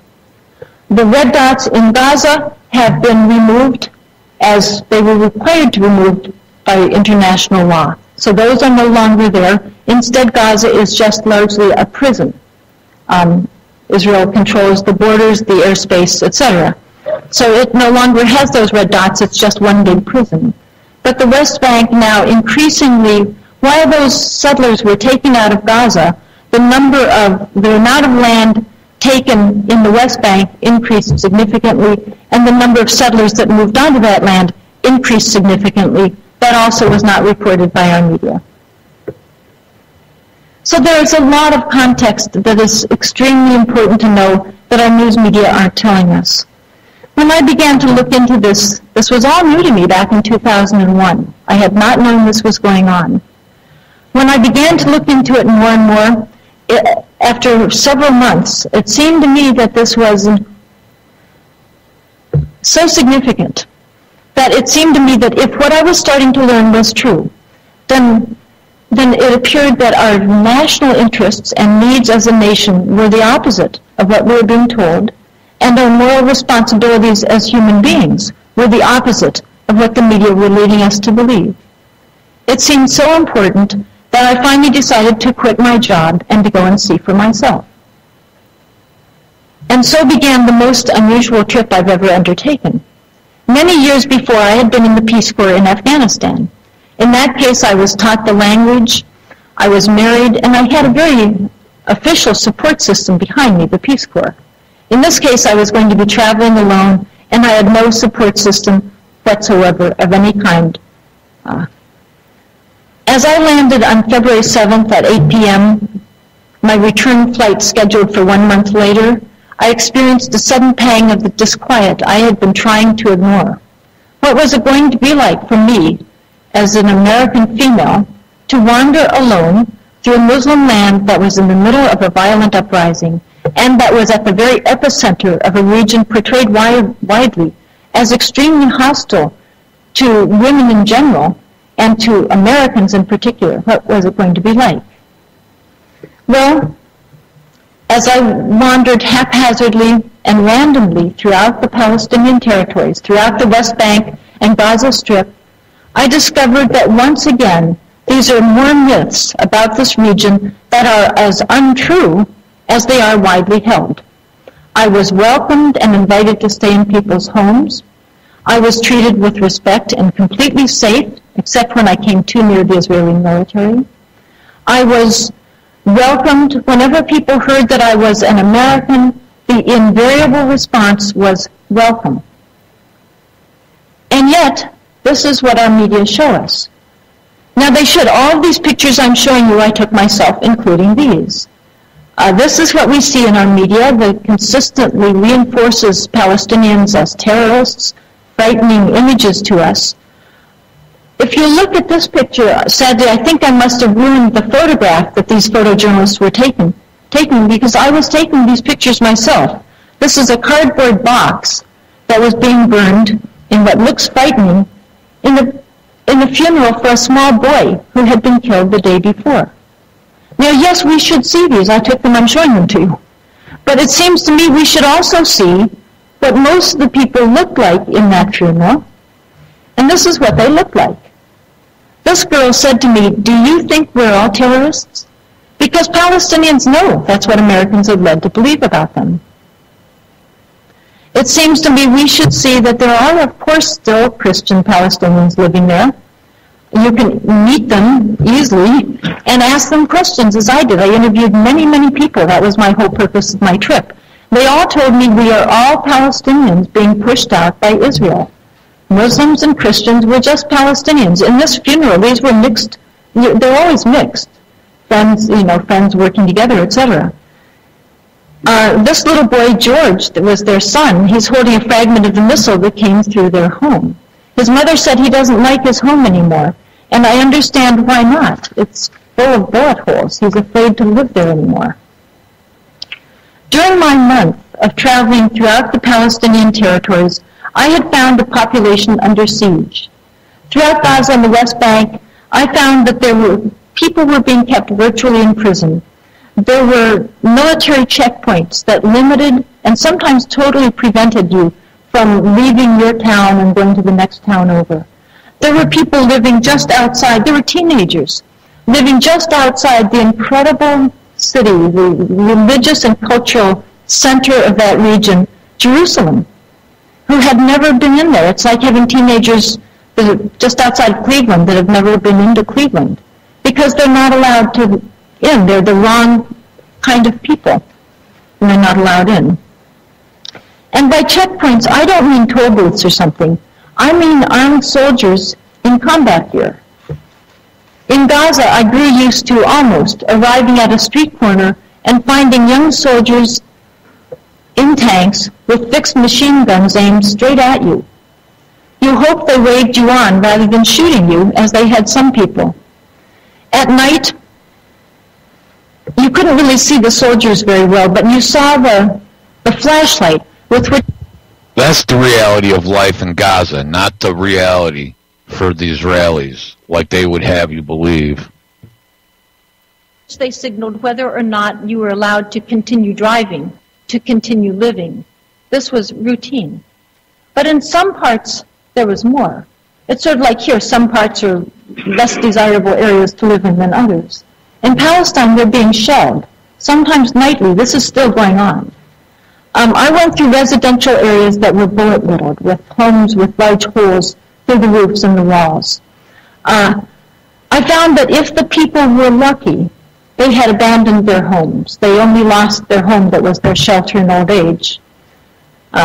The red dots in Gaza have been removed as they were required to be removed by international law. So those are no longer there. Instead, Gaza is just largely a prison. Israel controls the borders, the airspace, etc. So it no longer has those red dots. It's just one big prison. But the West Bank now increasingly, while those settlers were taken out of Gaza, the amount of land taken in the West Bank increased significantly, and the number of settlers that moved onto that land increased significantly. That also was not reported by our media. So there is a lot of context that is extremely important to know that our news media aren't telling us. When I began to look into this, this was all new to me back in 2001. I had not known this was going on. When I began to look into it more and more, after several months, it seemed to me that this was so significant that it seemed to me that if what I was starting to learn was true, then it appeared that our national interests and needs as a nation were the opposite of what we were being told, and our moral responsibilities as human beings were the opposite of what the media were leading us to believe. It seemed so important that I finally decided to quit my job and to go and see for myself. And so began the most unusual trip I've ever undertaken. Many years before, I had been in the Peace Corps in Afghanistan. In that case, I was taught the language, I was married, and I had a very official support system behind me, the Peace Corps. In this case, I was going to be traveling alone, and I had no support system whatsoever of any kind. As I landed on February 7th at 8 p.m., my return flight scheduled for 1 month later, I experienced a sudden pang of the disquiet I had been trying to ignore. What was it going to be like for me, as an American female, to wander alone through a Muslim land that was in the middle of a violent uprising and that was at the very epicenter of a region portrayed widely as extremely hostile to women in general and to Americans in particular? What was it going to be like? Well, as I wandered haphazardly and randomly throughout the Palestinian territories, throughout the West Bank and Gaza Strip, I discovered that once again, these are more myths about this region that are as untrue as they are widely held. I was welcomed and invited to stay in people's homes. I was treated with respect and completely safe, except when I came too near the Israeli military. I was welcomed whenever people heard that I was an American. The invariable response was welcome. And yet, this is what our media show us. Now they should. All of these pictures I'm showing you, I took myself, including these. This is what we see in our media that consistently reinforces Palestinians as terrorists, frightening images to us. If you look at this picture, sadly, I think I must have ruined the photograph that these photojournalists were taking because I was taking these pictures myself. This is a cardboard box that was being burned in what looks frightening in the funeral for a small boy who had been killed the day before. Now, yes, we should see these. I took them, I'm showing them to you. But it seems to me we should also see what most of the people looked like in that funeral. And this is what they looked like. This girl said to me, "Do you think we're all terrorists?" Because Palestinians know that's what Americans are led to believe about them. It seems to me we should see that there are, of course, still Christian Palestinians living there. You can meet them easily and ask them questions, as I did. I interviewed many, many people. That was my whole purpose of my trip. They all told me we are all Palestinians being pushed out by Israel. Muslims and Christians were just Palestinians. In this funeral, these were mixed. They're always mixed. Friends, friends working together, etc. This little boy, George, that was their son, he's holding a fragment of the missile that came through their home. His mother said he doesn't like his home anymore, and I understand why not. It's full of bullet holes. He's afraid to live there anymore. During my month of traveling throughout the Palestinian territories, I had found the population under siege. Throughout Gaza and the West Bank, I found that people were being kept virtually in prison. There were military checkpoints that limited and sometimes totally prevented you from leaving your town and going to the next town over. There were people living just outside, there were teenagers living just outside the incredible city, the religious and cultural center of that region, Jerusalem, who had never been in there. It's like having teenagers just outside Cleveland that have never been into Cleveland because they're not allowed to in. They're the wrong kind of people, and they're not allowed in. And by checkpoints, I don't mean toll booths or something. I mean armed soldiers in combat gear. In Gaza, I grew used to almost arriving at a street corner and finding young soldiers in tanks with fixed machine guns aimed straight at you. You hope they waved you on rather than shooting you, as they had some people. At night, you couldn't really see the soldiers very well, but you saw the flashlight with which... That's the reality of life in Gaza, not the reality for the Israelis, like they would have you believe. They signaled whether or not you were allowed to continue driving, to continue living. This was routine. But in some parts, there was more. It's sort of like here, some parts are less desirable areas to live in than others. In Palestine, they're being shelled, sometimes nightly. This is still going on. I went through residential areas that were bullet-riddled, with homes with large holes through the roofs and the walls. I found that if the people were lucky, they had abandoned their homes. They only lost their home that was their shelter in old age.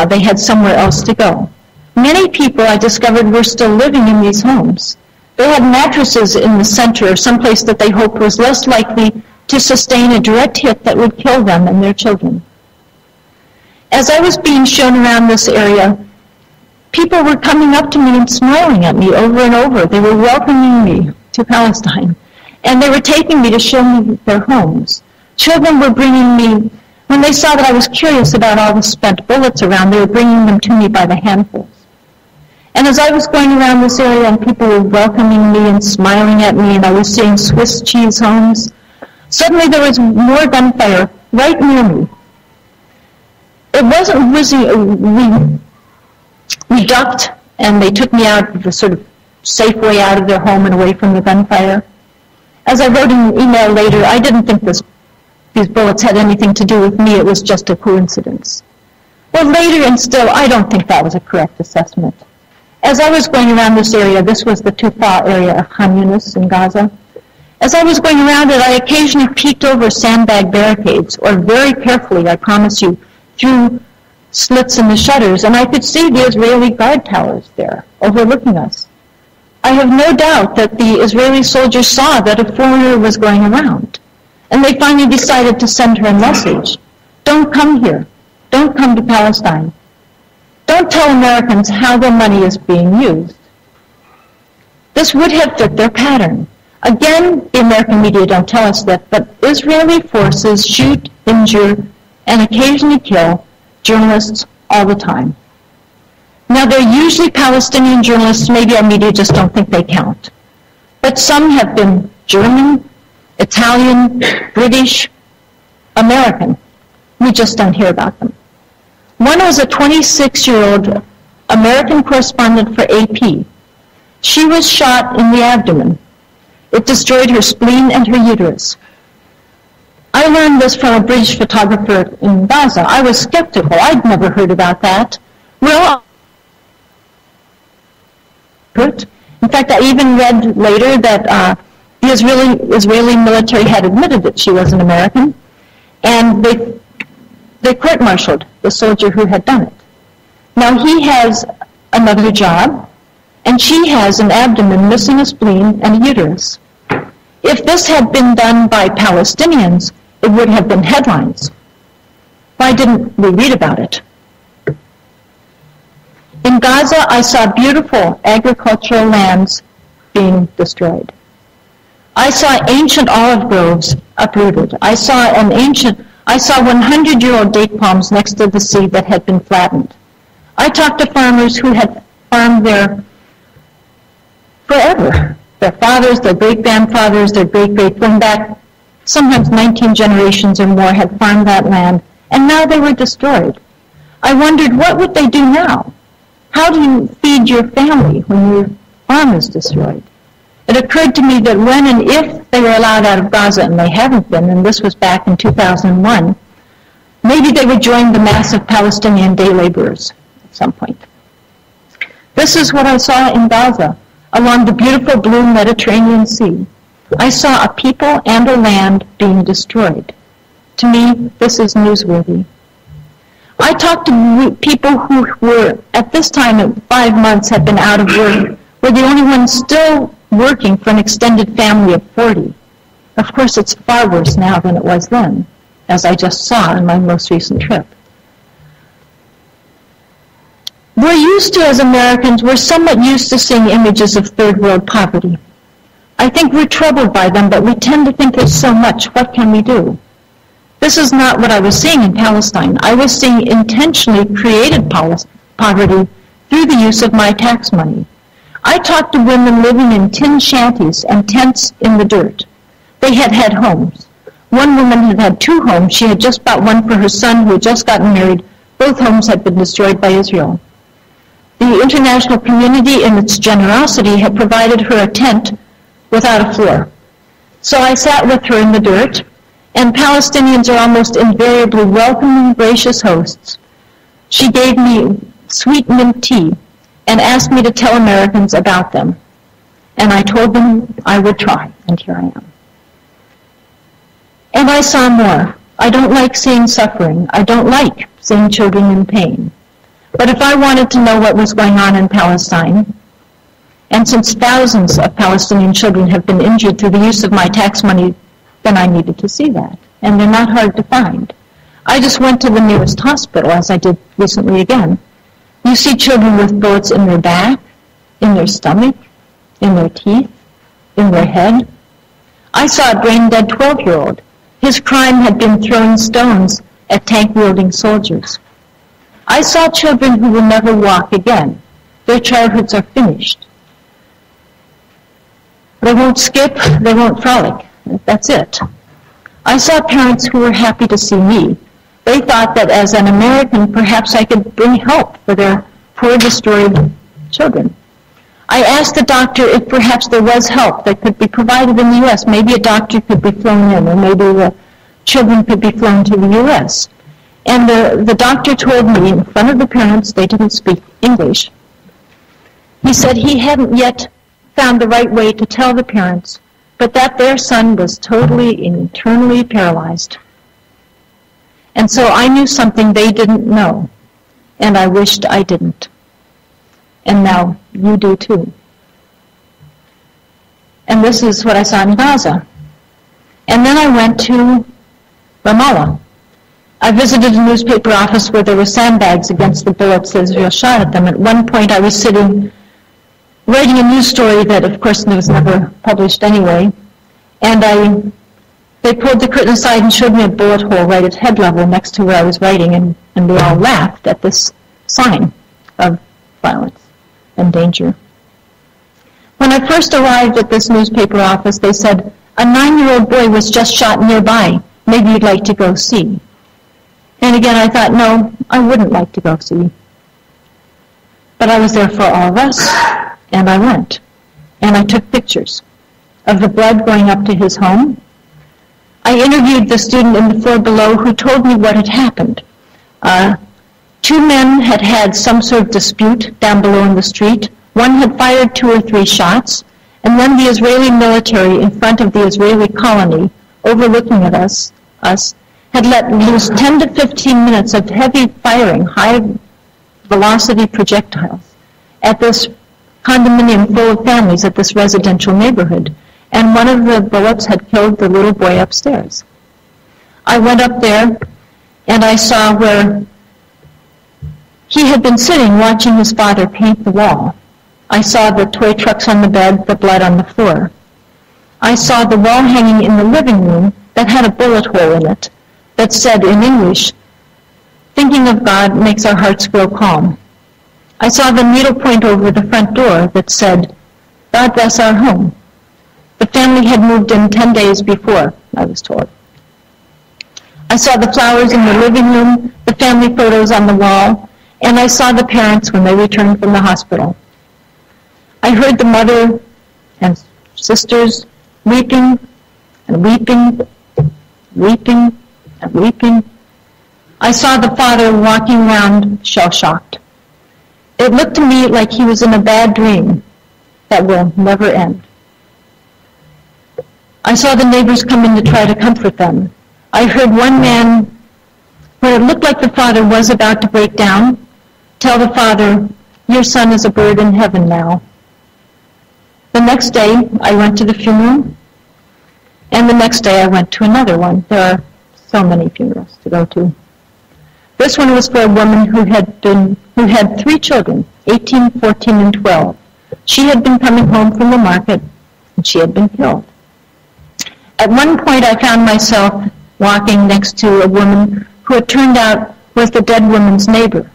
They had somewhere else to go. Many people, I discovered, were still living in these homes. They had mattresses in the center, or someplace that they hoped was less likely to sustain a direct hit that would kill them and their children. As I was being shown around this area, people were coming up to me and smiling at me over and over. They were welcoming me to Palestine, and they were taking me to show me their homes. Children were bringing me, when they saw that I was curious about all the spent bullets around, they were bringing them to me by the handfuls. And as I was going around this area and people were welcoming me and smiling at me, and I was seeing Swiss cheese homes, suddenly there was more gunfire right near me. It wasn't whizzing. We ducked, and they took me out the sort of safe way out of their home and away from the gunfire. As I wrote in an email later, I didn't think these bullets had anything to do with me. It was just a coincidence. Well, later and still, I don't think that was a correct assessment. As I was going around this area, this was the Tufa area of Khan Yunis in Gaza. As I was going around it, I occasionally peeked over sandbag barricades, or very carefully, I promise you, through slits in the shutters, and I could see the Israeli guard towers there, overlooking us. I have no doubt that the Israeli soldiers saw that a foreigner was going around, and they finally decided to send her a message. Don't come here. Don't come to Palestine. Don't tell Americans how their money is being used. This would have fit their pattern. Again, the American media don't tell us that, but Israeli forces shoot, injure, and occasionally kill journalists all the time. Now, they're usually Palestinian journalists. Maybe our media just don't think they count. But some have been German, Italian, British, American. We just don't hear about them. One was a 26-year-old American correspondent for AP. She was shot in the abdomen. It destroyed her spleen and her uterus. I learned this from a British photographer in Gaza. I was skeptical. I'd never heard about that. Well, in fact, I even read later that the Israeli military had admitted that she was an American, and they court-martialed the soldier who had done it. Now, he has another job, and she has an abdomen missing a spleen and a uterus. If this had been done by Palestinians, it would have been headlines. Why didn't we read about it? In Gaza, I saw beautiful agricultural lands being destroyed. I saw ancient olive groves uprooted. I saw 100-year-old date palms next to the sea that had been flattened. I talked to farmers who had farmed there forever. Their fathers, their great-grandfathers, their great-great, going back sometimes 19 generations or more, had farmed that land, and now they were destroyed. I wondered, what would they do now? How do you feed your family when your farm is destroyed? It occurred to me that when and if they were allowed out of Gaza, and they haven't been, and this was back in 2001, maybe they would join the massive Palestinian day laborers at some point. This is what I saw in Gaza, along the beautiful blue Mediterranean Sea. I saw a people and a land being destroyed. To me, this is newsworthy. I talked to people who were, at this time, at 5 months, had been out of work, were the only ones still working for an extended family of 40. Of course, it's far worse now than it was then, as I just saw on my most recent trip. As Americans, we're somewhat used to seeing images of third world poverty. I think we're troubled by them, but we tend to think there's so much. What can we do? This is not what I was seeing in Palestine. I was seeing intentionally created poverty through the use of my tax money. I talked to women living in tin shanties and tents in the dirt. They had had homes. One woman had had 2 homes. She had just bought one for her son who had just gotten married. Both homes had been destroyed by Israel. The international community, in its generosity, had provided her a tent without a floor. So I sat with her in the dirt, and Palestinians are almost invariably welcoming, gracious hosts. She gave me sweet mint tea and asked me to tell Americans about them. And I told them I would try, and here I am. And I saw more. I don't like seeing suffering. I don't like seeing children in pain. But if I wanted to know what was going on in Palestine, and since thousands of Palestinian children have been injured through the use of my tax money, then I needed to see that. And they're not hard to find. I just went to the nearest hospital, as I did recently again. You see children with bullets in their back, in their stomach, in their teeth, in their head. I saw a brain-dead 12-year-old. His crime had been throwing stones at tank-wielding soldiers. I saw children who will never walk again. Their childhoods are finished. They won't skip, they won't frolic. That's it. I saw parents who were happy to see me. They thought that as an American, perhaps I could bring help for their poor, destroyed children. I asked the doctor if perhaps there was help that could be provided in the U.S. Maybe a doctor could be flown in, or maybe the children could be flown to the U.S. And the doctor told me in front of the parents, they didn't speak English. He said he hadn't yet found the right way to tell the parents, but that their son was totally internally paralyzed. And so I knew something they didn't know, and I wished I didn't. And now you do too. And this is what I saw in Gaza. And then I went to Ramallah. I visited a newspaper office where there were sandbags against the bullets that Israel shot at them. At one point I was sitting writing a news story that, of course, was never published anyway, and they pulled the curtain aside and showed me a bullet hole right at head level next to where I was writing, and they all laughed at this sign of violence and danger. When I first arrived at this newspaper office, they said, "A 9-year-old boy was just shot nearby. Maybe you'd like to go see." And again, I thought, no, I wouldn't like to go see. But I was there for all of us, and I went. And I took pictures of the blood going up to his home. I interviewed the student in the floor below who told me what had happened. 2 men had had some sort of dispute down below in the street. One had fired 2 or 3 shots, and then the Israeli military in front of the Israeli colony, overlooking at us, had let loose 10 to 15 minutes of heavy firing, high-velocity projectiles at this condominium full of families at this residential neighborhood. And one of the bullets had killed the little boy upstairs. I went up there, and I saw where he had been sitting watching his father paint the wall. I saw the toy trucks on the bed, the blood on the floor. I saw the wall hanging in the living room that had a bullet hole in it that said in English, "Thinking of God makes our hearts grow calm." I saw the needlepoint over the front door that said, "God bless our home." The family had moved in 10 days before, I was told. I saw the flowers in the living room, the family photos on the wall, and I saw the parents when they returned from the hospital. I heard the mother and sisters weeping and weeping, weeping and weeping. I saw the father walking around shell-shocked. It looked to me like he was in a bad dream that will never end. I saw the neighbors come in to try to comfort them. I heard one man, where it looked like the father was about to break down, tell the father, "Your son is a bird in heaven now." The next day, I went to the funeral, and the next day I went to another one. There are so many funerals to go to. This one was for a woman who had 3 children, 18, 14, and 12. She had been coming home from the market, and she had been killed. At one point, I found myself walking next to a woman who it turned out was the dead woman's neighbor.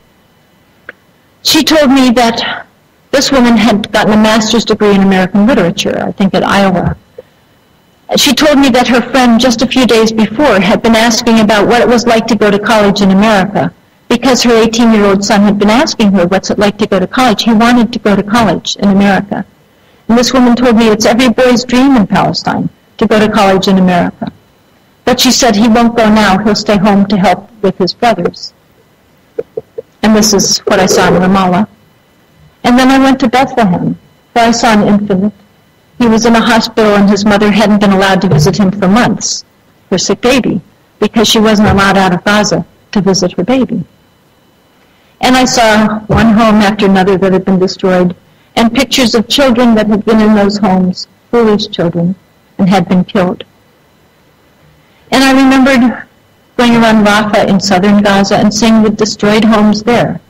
She told me that this woman had gotten a master's degree in American literature, I think at Iowa. She told me that her friend just a few days before had been asking about what it was like to go to college in America, because her 18-year-old son had been asking her, what's it like to go to college? He wanted to go to college in America. And this woman told me it's every boy's dream in Palestine to go to college in America. But she said he won't go now, he'll stay home to help with his brothers. And this is what I saw in Ramallah. And then I went to Bethlehem, where I saw an infant. He was in a hospital and his mother hadn't been allowed to visit him for months, her sick baby, because she wasn't allowed out of Gaza to visit her baby. And I saw one home after another that had been destroyed, and pictures of children that had been in those homes, foolish children, and had been killed. And I remembered going around Rafah in southern Gaza and seeing the destroyed homes there.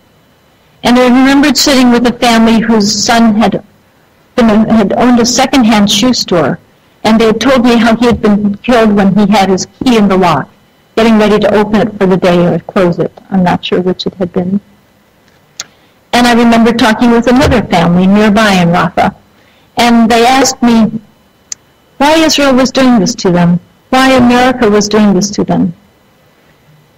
And I remembered sitting with a family whose son had owned a second-hand shoe store, and they had told me how he had been killed when he had his key in the lock, getting ready to open it for the day or close it. I'm not sure which it had been. And I remember talking with another family nearby in Rafah, and they asked me why Israel was doing this to them, why America was doing this to them.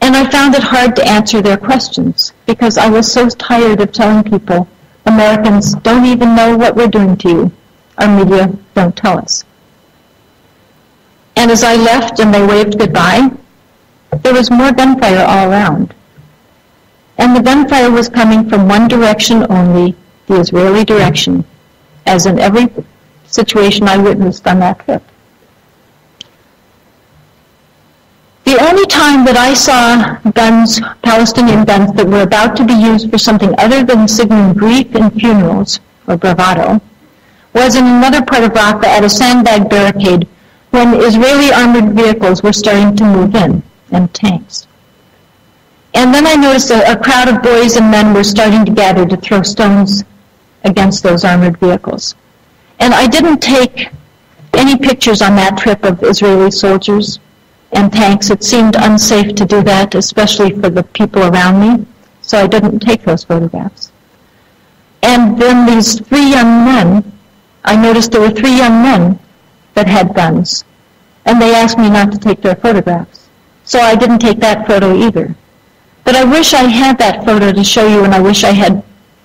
And I found it hard to answer their questions, because I was so tired of telling people, Americans don't even know what we're doing to you. Our media don't tell us. And as I left and they waved goodbye, there was more gunfire all around. And the gunfire was coming from one direction only, the Israeli direction, as in every situation I witnessed on that trip. The only time that I saw guns, Palestinian guns, that were about to be used for something other than signaling grief in funerals, or bravado, was in another part of Rafah at a sandbag barricade when Israeli armored vehicles were starting to move in, and tanks. And then I noticed a crowd of boys and men were starting to gather to throw stones against those armored vehicles. And I didn't take any pictures on that trip of Israeli soldiers and tanks. It seemed unsafe to do that, especially for the people around me, so I didn't take those photographs. And then these three young men, I noticed there were three young men that had guns, and they asked me not to take their photographs. So I didn't take that photo either. But I wish I had that photo to show you, and I wish I had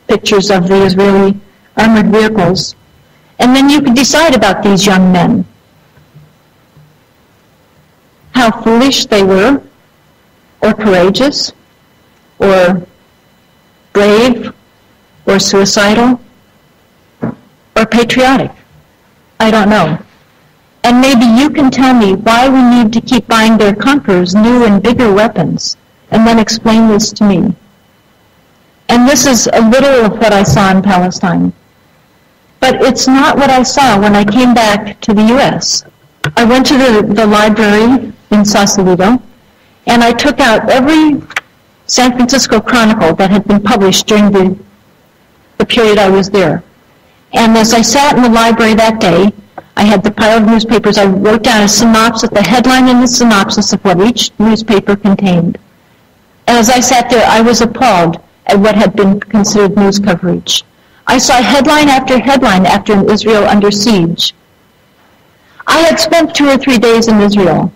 pictures of the Israeli armored vehicles. And then you could decide about these young men. How foolish they were, or courageous, or brave, or suicidal, or patriotic. I don't know. And maybe you can tell me why we need to keep buying their conquerors new and bigger weapons, and then explain this to me. And this is a little of what I saw in Palestine. But it's not what I saw when I came back to the U.S. I went to the library in Sausalito, and I took out every San Francisco Chronicle that had been published during the period I was there. And as I sat in the library that day, I had the pile of newspapers. I wrote down a synopsis, the headline and the synopsis of what each newspaper contained. And as I sat there, I was appalled at what had been considered news coverage. I saw headline after headline after an Israel under siege. I had spent 2 or 3 days in Israel.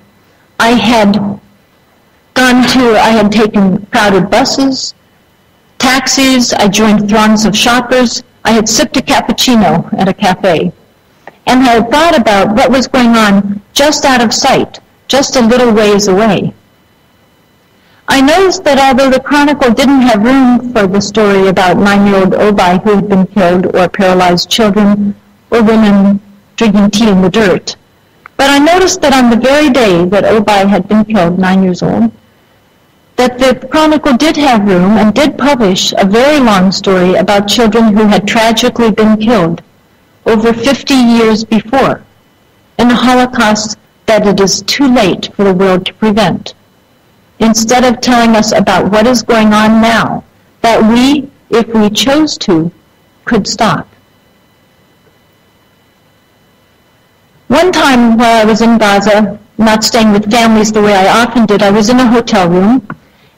I had taken crowded buses, taxis, I joined throngs of shoppers, I had sipped a cappuccino at a cafe, and I had thought about what was going on just out of sight, just a little ways away. I noticed that although the Chronicle didn't have room for the story about 9-year-old Obai who had been killed, or paralyzed children, or women drinking tea in the dirt, but I noticed that on the very day that Obai had been killed, 9 years old, that the Chronicle did have room and did publish a very long story about children who had tragically been killed over 50 years before, in a Holocaust that it is too late for the world to prevent. Instead of telling us about what is going on now, that we, if we chose to, could stop. One time while I was in Gaza, not staying with families the way I often did. I was in a hotel room,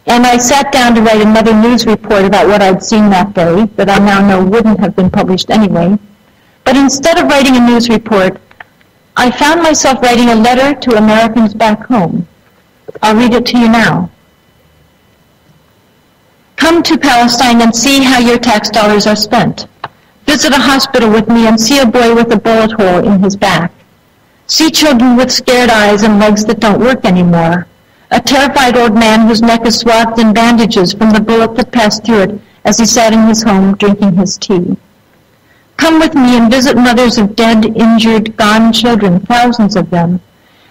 and I sat down to write another news report about what I'd seen that day that I now know wouldn't have been published anyway. But instead of writing a news report, I found myself writing a letter to Americans back home. I'll read it to you now. Come to Palestine and see how your tax dollars are spent. Visit a hospital with me and see a boy with a bullet hole in his back. See children with scared eyes and legs that don't work anymore. A terrified old man whose neck is swathed in bandages from the bullet that passed through it as he sat in his home drinking his tea. Come with me and visit mothers of dead, injured, gone children, thousands of them,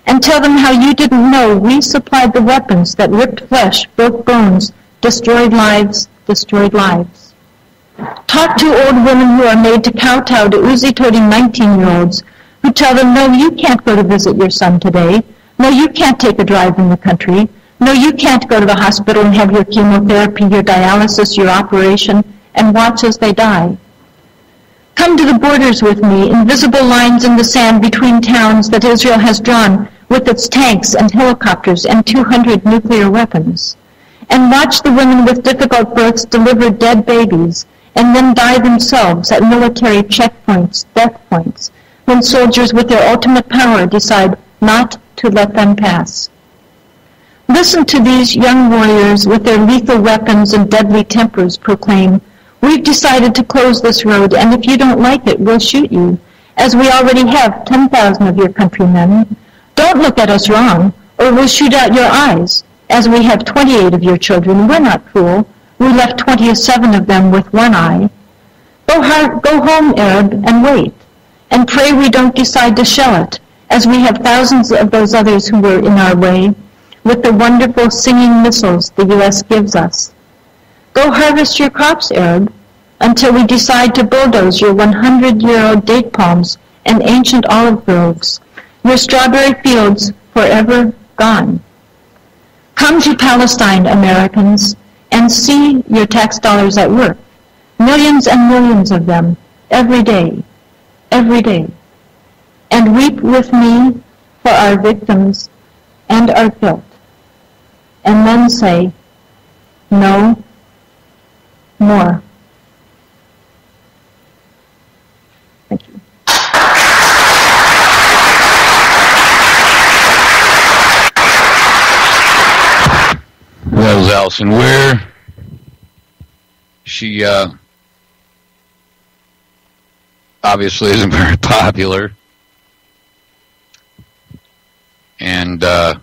and tell them how you didn't know we supplied the weapons that ripped flesh, broke bones, destroyed lives, destroyed lives. Talk to old women who are made to kowtow to Uzi-toting 19-year-olds who tell them, no, you can't go to visit your son today. No, you can't take a drive in the country. No, you can't go to the hospital and have your chemotherapy, your dialysis, your operation, and watch as they die. Come to the borders with me, invisible lines in the sand between towns that Israel has drawn with its tanks and helicopters and 200 nuclear weapons. And watch the women with difficult births deliver dead babies and then die themselves at military checkpoints, death points, when soldiers with their ultimate power decide not to let them pass. Listen to these young warriors with their lethal weapons and deadly tempers proclaim, we've decided to close this road, and if you don't like it, we'll shoot you, as we already have 10,000 of your countrymen. Don't look at us wrong, or we'll shoot out your eyes, as we have 28 of your children. We're not cruel. We left 27 of them with one eye. Go home, Arab, and wait, and pray we don't decide to shell it, as we have thousands of those others who were in our way, with the wonderful singing missiles the U.S. gives us. Go harvest your crops, Arab, until we decide to bulldoze your 100-year-old date palms and ancient olive groves, your strawberry fields forever gone. Come to Palestine, Americans, and see your tax dollars at work, millions and millions of them, every day, and weep with me for our victims and our guilt, and then say, no more. Thank you. That was Allison Weir. She obviously isn't very popular, and her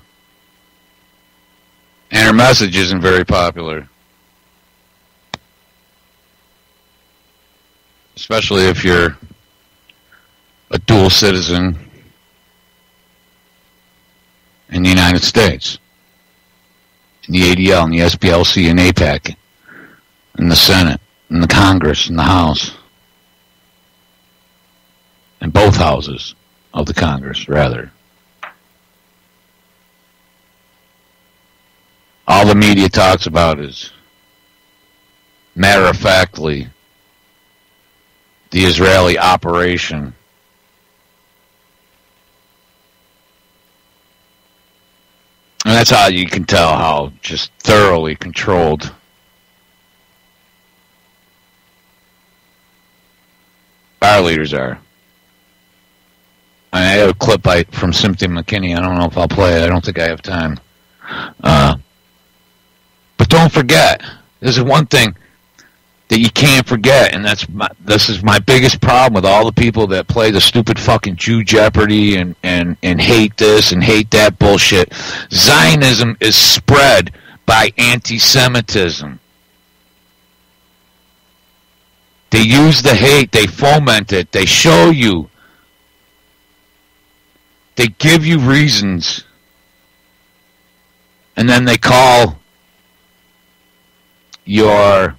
message isn't very popular, especially if you're a dual citizen in the United States, in the ADL, and the SPLC, and AIPAC, in the Senate, in the Congress, in the House, in both houses of the Congress, rather. All the media talks about is, matter-of-factly, the Israeli operation. And that's how you can tell how just thoroughly controlled our leaders are. I have a clip from Cynthia McKinney. I don't know if I'll play it. I don't think I have time. But don't forget, this is one thing that you can't forget, and this is my biggest problem with all the people that play the stupid fucking Jew Jeopardy and hate this and hate that bullshit. Zionism is spread by anti-Semitism. They use the hate, they foment it, they show you, they give you reasons, and then they call your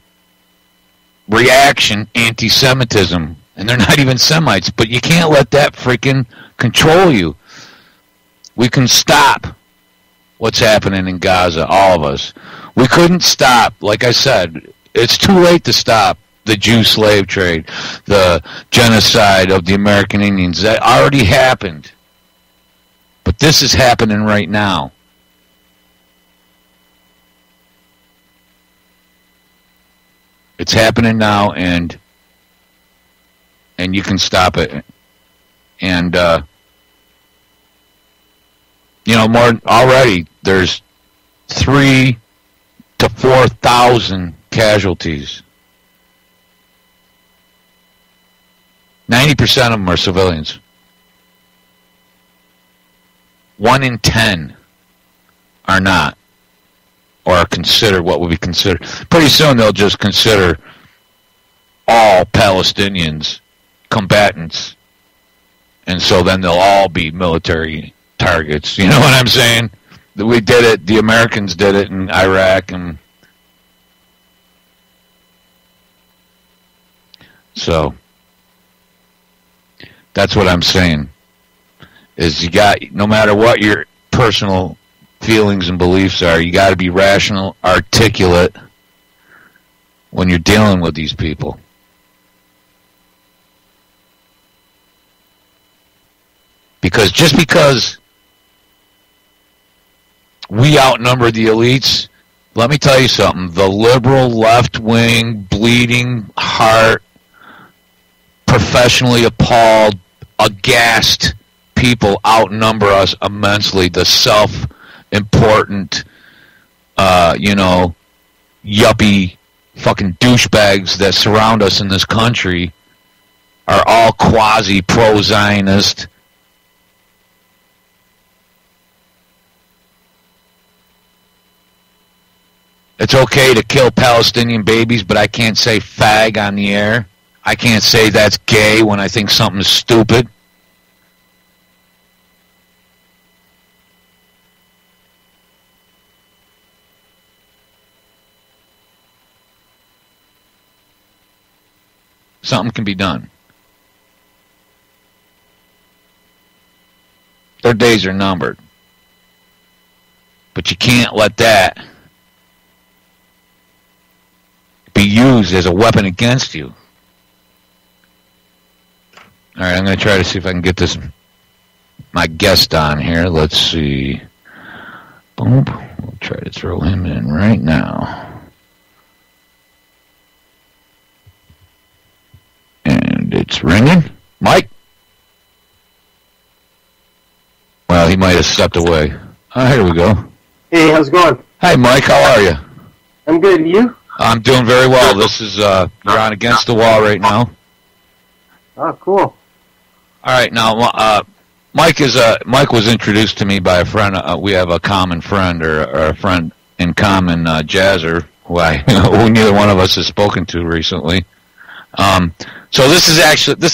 reaction anti-Semitism, and they're not even Semites, but you can't let that freaking control you. We can stop what's happening in Gaza, all of us. We couldn't stop, like I said, it's too late to stop the Jew slave trade, the genocide of the American Indians. That already happened. But this is happening right now. It's happening now, and you can stop it. And more already. There's 3,000 to 4,000 casualties. 90% of them are civilians. 1 in 10 are not, or are considered what would be considered. Pretty soon they'll just consider all Palestinians combatants, and so then they'll all be military targets. You know what I'm saying? We did it. The Americans did it in Iraq, and so that's what I'm saying. Is you got, no matter what your personal feelings and beliefs are, you got to be rational, articulate when you're dealing with these people. Because just because we outnumber the elites, let me tell you something. The liberal, left-wing, bleeding heart, professionally appalled, aghast people outnumber us immensely. The self-important, yuppie fucking douchebags that surround us in this country are all quasi-pro-Zionist. It's okay to kill Palestinian babies, but I can't say fag on the air. I can't say that's gay when I think something's stupid. Something can be done. Their days are numbered. But you can't let that be used as a weapon against you. All right, I'm going to try to see if I can get my guest on here. Let's see. Boom. We'll try to throw him in right now. And it's ringing. Mike? Well, he might have stepped away. Oh, here we go. Hey, how's it going? Hi, Mike. How are you? I'm good. You? I'm doing very well. This is, you're on Against the Wall right now. Oh, cool. All right, now, Mike was introduced to me by a friend. We have a common friend, or a friend in common, Jazzer, who neither one of us has spoken to recently. So this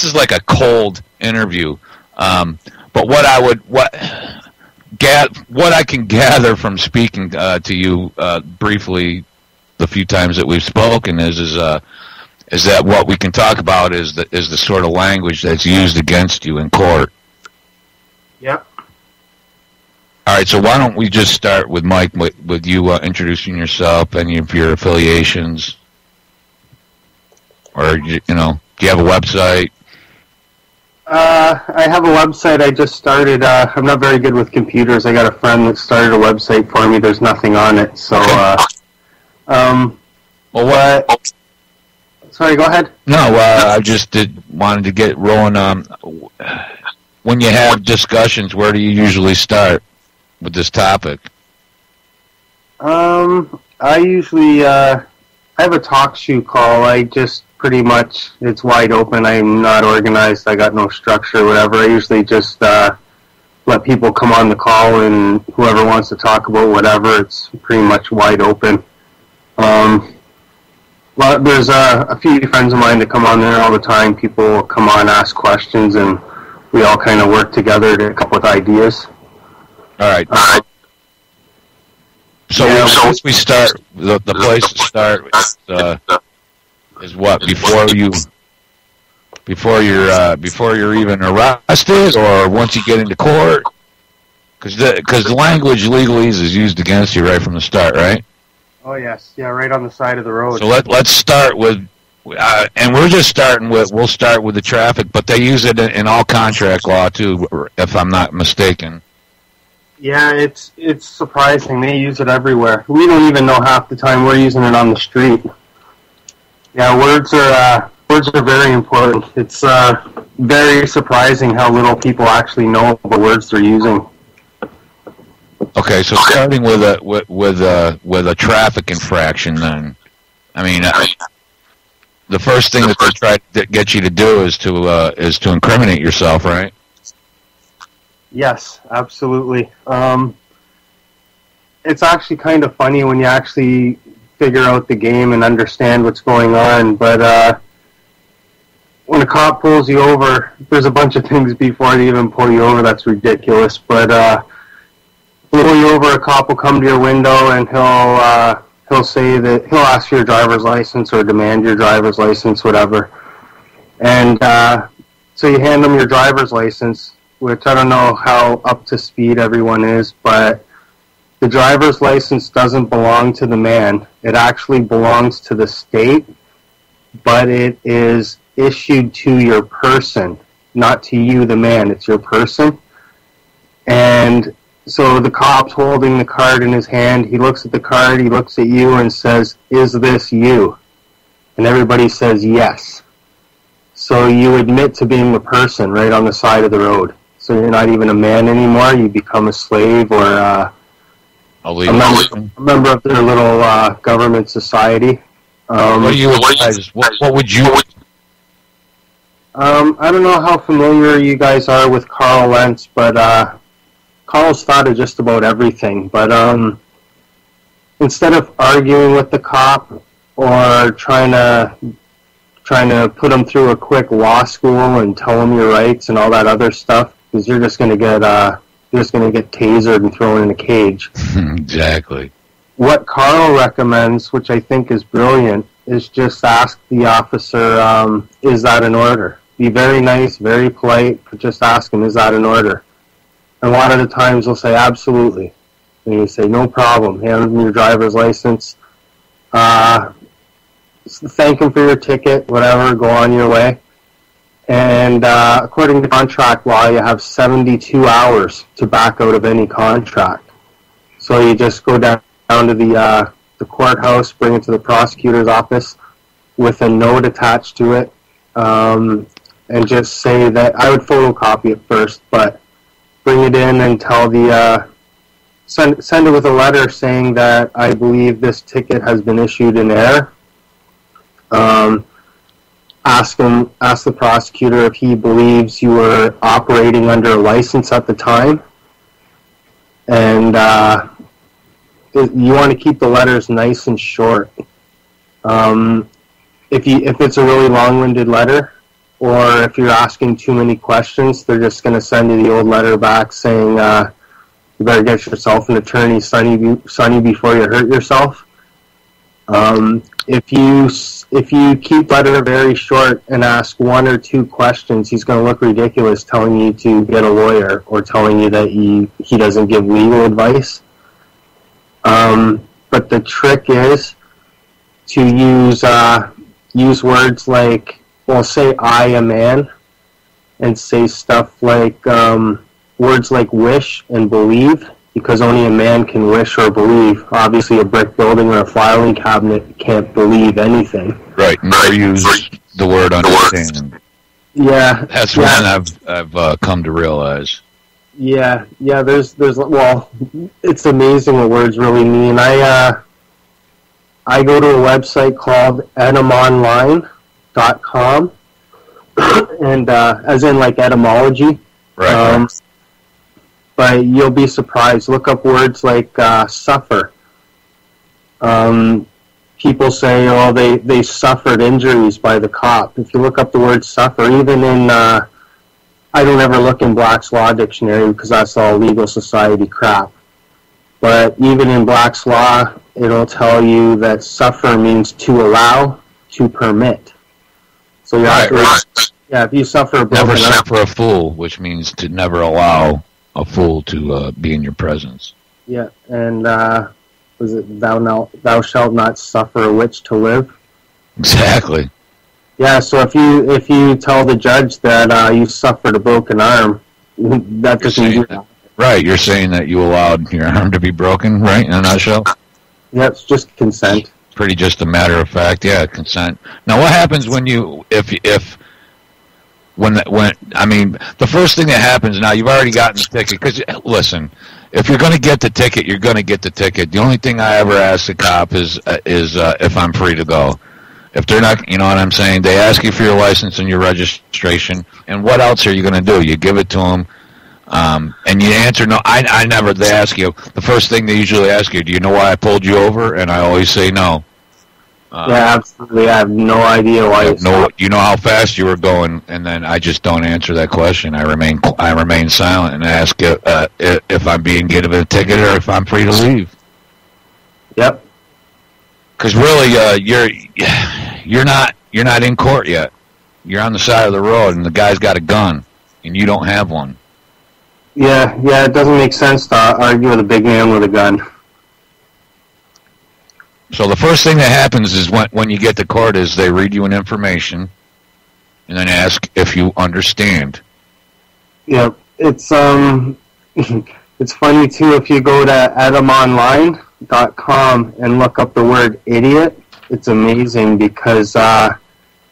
is like a cold interview. But what I can gather from speaking to you briefly the few times that we've spoken is that what we can talk about is the sort of language that's used against you in court. Yep. All right, so why don't we just start with Mike, with you introducing yourself, any of your affiliations, or do you have a website? I have a website I just started. I'm not very good with computers. I got a friend that started a website for me. There's nothing on it, so. Okay. Sorry, go ahead. No, I just wanted to get rolling. When you have discussions, where do you usually start with this topic? I usually I have a talk show call. I just pretty much, it's wide open. I'm not organized. I got no structure or whatever. I usually just let people come on the call, and whoever wants to talk about whatever, it's pretty much wide open. Well, there's a few friends of mine that come on there all the time. People come on, ask questions, and we all kind of work together to come up with ideas. All right. So once we start, the place to start is what, before you're even arrested, or once you get into court, because the language legalese is used against you right from the start, right? Oh yes, yeah, right on the side of the road. So let's start with, and we'll start with the traffic, but they use it in all contract law too, if I'm not mistaken. Yeah, it's surprising. They use it everywhere. We don't even know half the time we're using it on the street. Yeah, words are very important. It's very surprising how little people actually know the words they're using. Okay, so starting with a traffic infraction, then, I mean, the first thing that they try to get you to do is to incriminate yourself, right? Yes, absolutely. It's actually kind of funny when you actually figure out the game and understand what's going on, but when a cop pulls you over, there's a bunch of things before they even pull you over that's ridiculous, but pull you over, a cop will come to your window and he'll say that he'll ask for your driver's license or demand your driver's license, whatever. And so you hand them your driver's license, which I don't know how up to speed everyone is, but the driver's license doesn't belong to the man. It actually belongs to the state, but it is issued to your person, not to you, the man. It's your person. And so the cop's holding the card in his hand. He looks at the card, he looks at you and says, "Is this you?" And everybody says yes. So you admit to being the person right on the side of the road. So you're not even a man anymore. You become a slave or a member of their little government society. What do you advise? What would you? I don't know how familiar you guys are with Carl Lentz, but Carl's thought of just about everything. But instead of arguing with the cop or trying to put him through a quick law school and tell him your rights and all that other stuff, because you're just going to get tasered and thrown in a cage. Exactly. What Carl recommends, which I think is brilliant, is just ask the officer, is that in order? Be very nice, very polite, but just ask him, is that in order? And a lot of the times they'll say, absolutely. And you say, no problem. Hand them your driver's license. Thank him for your ticket, whatever, go on your way. And according to contract law, you have 72 hours to back out of any contract. So you just go down to the courthouse, bring it to the prosecutor's office with a note attached to it, and just say that, I would photocopy it first, but bring it in and tell send it with a letter saying that I believe this ticket has been issued in error. Ask the prosecutor if he believes you were operating under a license at the time, and you want to keep the letters nice and short. If it's a really long-winded letter, or if you're asking too many questions, they're just going to send you the old letter back saying you better get yourself an attorney, Sonny, before you hurt yourself. If you keep letter very short and ask one or two questions, he's going to look ridiculous telling you to get a lawyer or telling you that he doesn't give legal advice. But the trick is to use words like, well, say I a man, and say stuff like words like wish and believe, because only a man can wish or believe. Obviously, a brick building or a filing cabinet can't believe anything. Right, never use the word understand. Yeah. That's one I've come to realize. Yeah, there's well, it's amazing what words really mean. I go to a website called etymonline.com, and as in like etymology. Right. But you'll be surprised. Look up words like suffer. People say, oh, they suffered injuries by the cop. If you look up the word suffer, even in, I don't ever look in Black's Law Dictionary because that's all legal society crap. But even in Black's Law, it'll tell you that suffer means to allow, to permit. So you have to, yeah, if you suffer a broken never suffer a fool, which means to never allow a fool to be in your presence. Yeah, and was it thou shalt not suffer a witch to live? Exactly. Yeah, so if you tell the judge that you suffered a broken arm, that doesn't do that. Right, you're saying that you allowed your arm to be broken, right, in a nutshell? Yeah, it's just consent. Pretty just a matter of fact, yeah, consent. Now, what happens when the first thing that happens, now you've already gotten the ticket, because, listen, if you're going to get the ticket, you're going to get the ticket. The only thing I ever ask the cop is if I'm free to go. If they're not, you know what I'm saying, they ask you for your license and your registration, and what else are you going to do? You give it to them, and you answer no. I never, they ask you, the first thing they usually ask you, do you know why I pulled you over? And I always say no. Yeah, absolutely. I have no idea why. You know how fast you were going, and then I just don't answer that question. I remain silent and ask if I'm being given a ticket or if I'm free to leave. Yep. Because really, you're not in court yet. You're on the side of the road, and the guy's got a gun, and you don't have one. Yeah. It doesn't make sense to argue with a big man with a gun. So the first thing that happens is when you get to court is they read you an information, and then ask if you understand. Yep. It's it's funny too if you go to adamonline.com and look up the word idiot. It's amazing because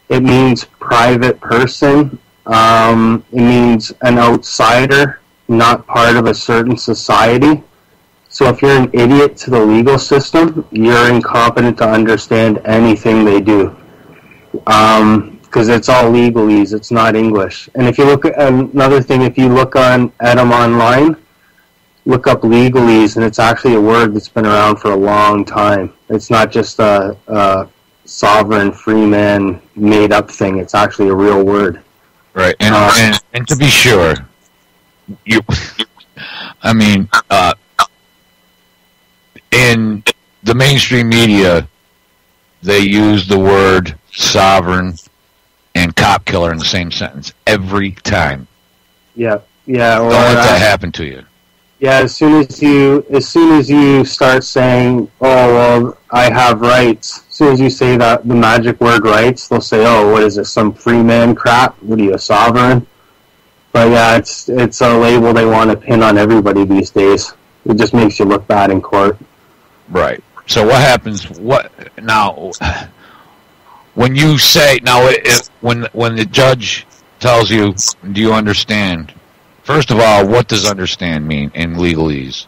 it means private person. It means an outsider, not part of a certain society. So if you're an idiot to the legal system, you're incompetent to understand anything they do. Because it's all legalese, it's not English. And if you look at another thing, if you look on Adam Online, look up legalese, and it's actually a word that's been around for a long time. It's not just a sovereign, free man, made-up thing. It's actually a real word. Right, and to be sure, in the mainstream media, they use the word sovereign and cop killer in the same sentence every time. Yeah. Don't let that happen to you. Yeah, as soon as you start saying, "Oh, well, I have rights," as soon as you say that the magic word rights, they'll say, "Oh, what is this? Some free man crap? What are you, a sovereign?" But yeah, it's a label they want to pin on everybody these days. It just makes you look bad in court. Right. So what happens? When you say when the judge tells you, "Do you understand?" First of all, what does understand mean in legalese?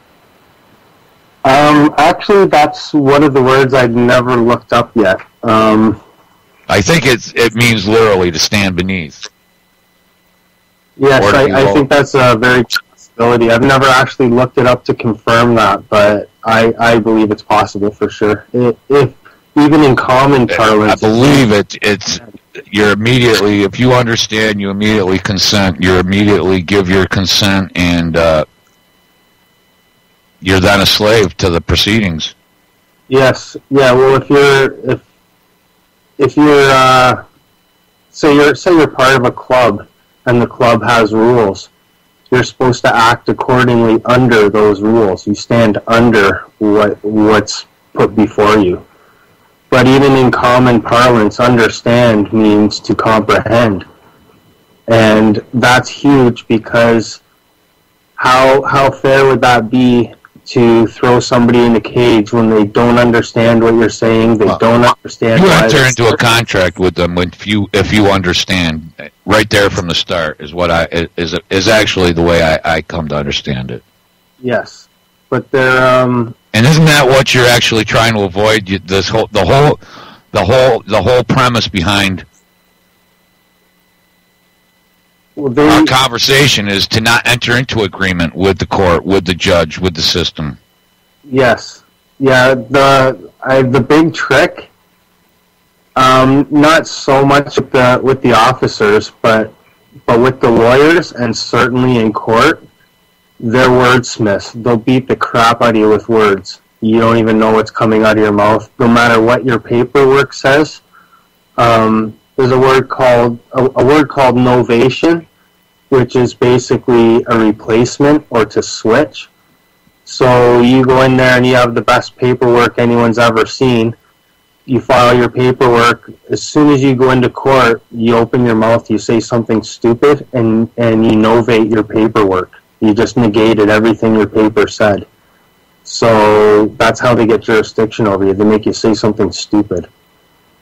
Actually, that's one of the words I'd never looked up yet. I think it means literally to stand beneath. Yes, I think that's a very possibility. I've never actually looked it up to confirm that, but I believe it's possible for sure. If even in common parlance, I believe it's you're immediately, if you understand, you immediately consent. You immediately give your consent, and you're then a slave to the proceedings. Yes. Yeah. Well, if you're say you're part of a club and the club has rules, you're supposed to act accordingly under those rules. You stand under what's put before you. But even in common parlance, understand means to comprehend. And that's huge because how fair would that be to throw somebody in a cage when they don't understand what you're saying, they don't understand you why enter into a contract with them if you understand right there from the start is what is actually the way I come to understand it. Yes. But they're and isn't that what you're actually trying to avoid? The whole premise behind our conversation is to not enter into agreement with the court, with the judge, with the system. Yes. Yeah, the big trick, not so much with the officers, but with the lawyers and certainly in court, they're wordsmiths. They'll beat the crap out of you with words. You don't even know what's coming out of your mouth, no matter what your paperwork says. There's a word called novation, which is basically a replacement or to switch. So you go in there and you have the best paperwork anyone's ever seen. You file your paperwork. As soon as you go into court, you open your mouth, you say something stupid, and you novate your paperwork. You just negated everything your paper said. So that's how they get jurisdiction over you. They make you say something stupid.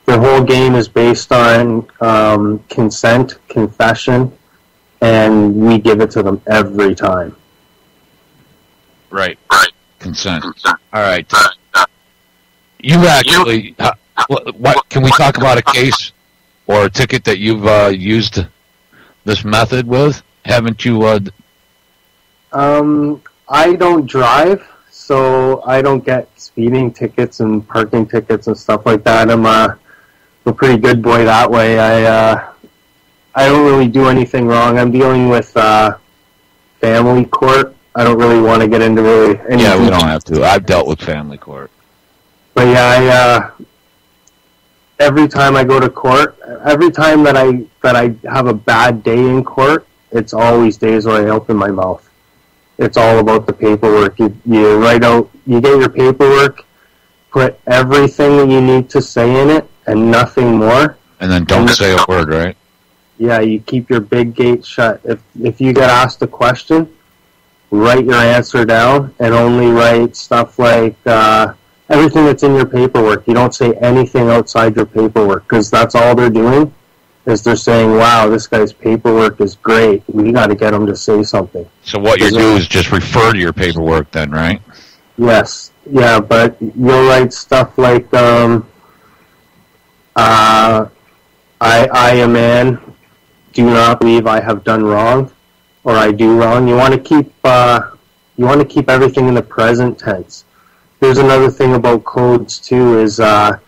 Their whole game is based on consent, confession, and we give it to them every time. Right. Consent. All right. You actually, what can we talk about a case or a ticket that you've used this method with? Haven't you? I don't drive, so I don't get speeding tickets and parking tickets and stuff like that. I'm a pretty good boy that way. I don't really do anything wrong. I'm dealing with family court. I don't really want to get into really any we don't have to. I've dealt with family court. But yeah, every time I go to court, every time that I have a bad day in court, it's always days where I open my mouth. It's all about the paperwork. You write out, you get your paperwork, put everything that you need to say in it, and nothing more. And then don't say a word, right? Yeah, you keep your big gate shut. If you get asked a question, write your answer down, and only write stuff like everything that's in your paperwork. You don't say anything outside your paperwork, because that's all they're doing, is they're saying, wow, this guy's paperwork is great. We got to get him to say something. So what you do is just refer to your paperwork then, right? Yes. Yeah, but you'll write stuff like, I, a man, do not believe I have done wrong, or I do wrong. You want to keep everything in the present tense. There's another thing about codes too, is it'll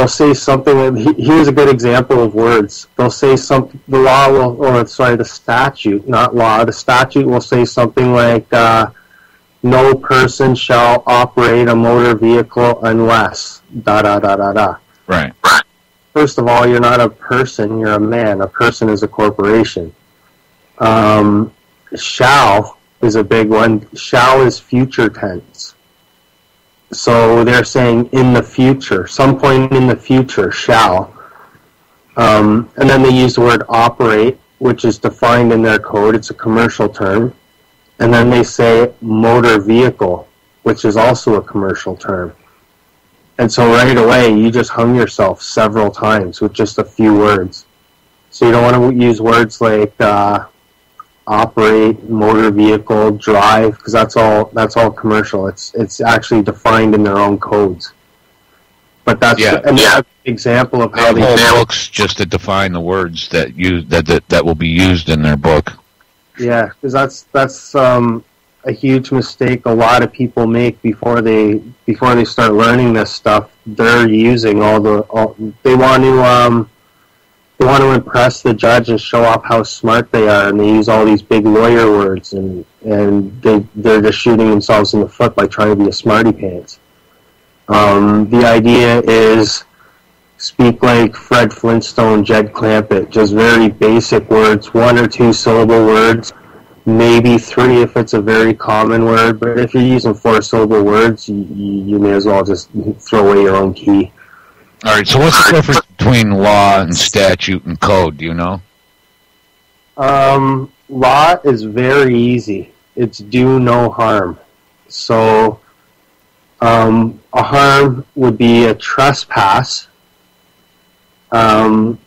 say something. Here's a good example of words. They'll say something. The statute, not law. The statute will say something like, "No person shall operate a motor vehicle unless da da da da da." Right. First of all, you're not a person. You're a man. A person is a corporation. Shall is a big one. Shall is future tense. So they're saying in the future, some point in the future, shall. And then they use the word operate, which is defined in their code. It's a commercial term. And then they say motor vehicle, which is also a commercial term. And so right away, you just hung yourself several times with just a few words. So you don't want to use words like operate, motor vehicle, drive, because that's all commercial. It's actually defined in their own codes. But that's an example of how they have whole books just to define the words that will be used in their book. Yeah, because that's a huge mistake a lot of people make before they start learning this stuff. They're using they want to impress the judge and show off how smart they are, and they use all these big lawyer words, and they're just shooting themselves in the foot by trying to be a smarty pants. The idea is speak like Fred Flintstone, Jed Clampett, just very basic words, 1 or 2 syllable words, maybe 3 if it's a very common word, but if you're using 4 syllable words, you may as well just throw away your own key. All right, so what's the difference between law and statute and code, do you know? Law is very easy. It's do no harm. So a harm would be a trespass. Some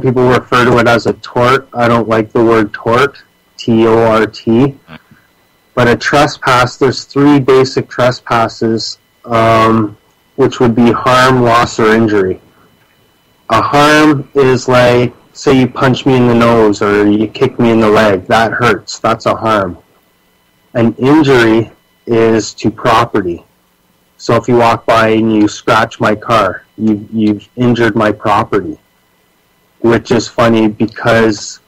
people refer to it as a tort. I don't like the word tort, T-O-R-T. But a trespass, there's 3 basic trespasses, which would be harm, loss, or injury. A harm is like, say you punch me in the nose or you kick me in the leg. That hurts. That's a harm. An injury is to property. So if you walk by and you scratch my car, you've injured my property. Which is funny because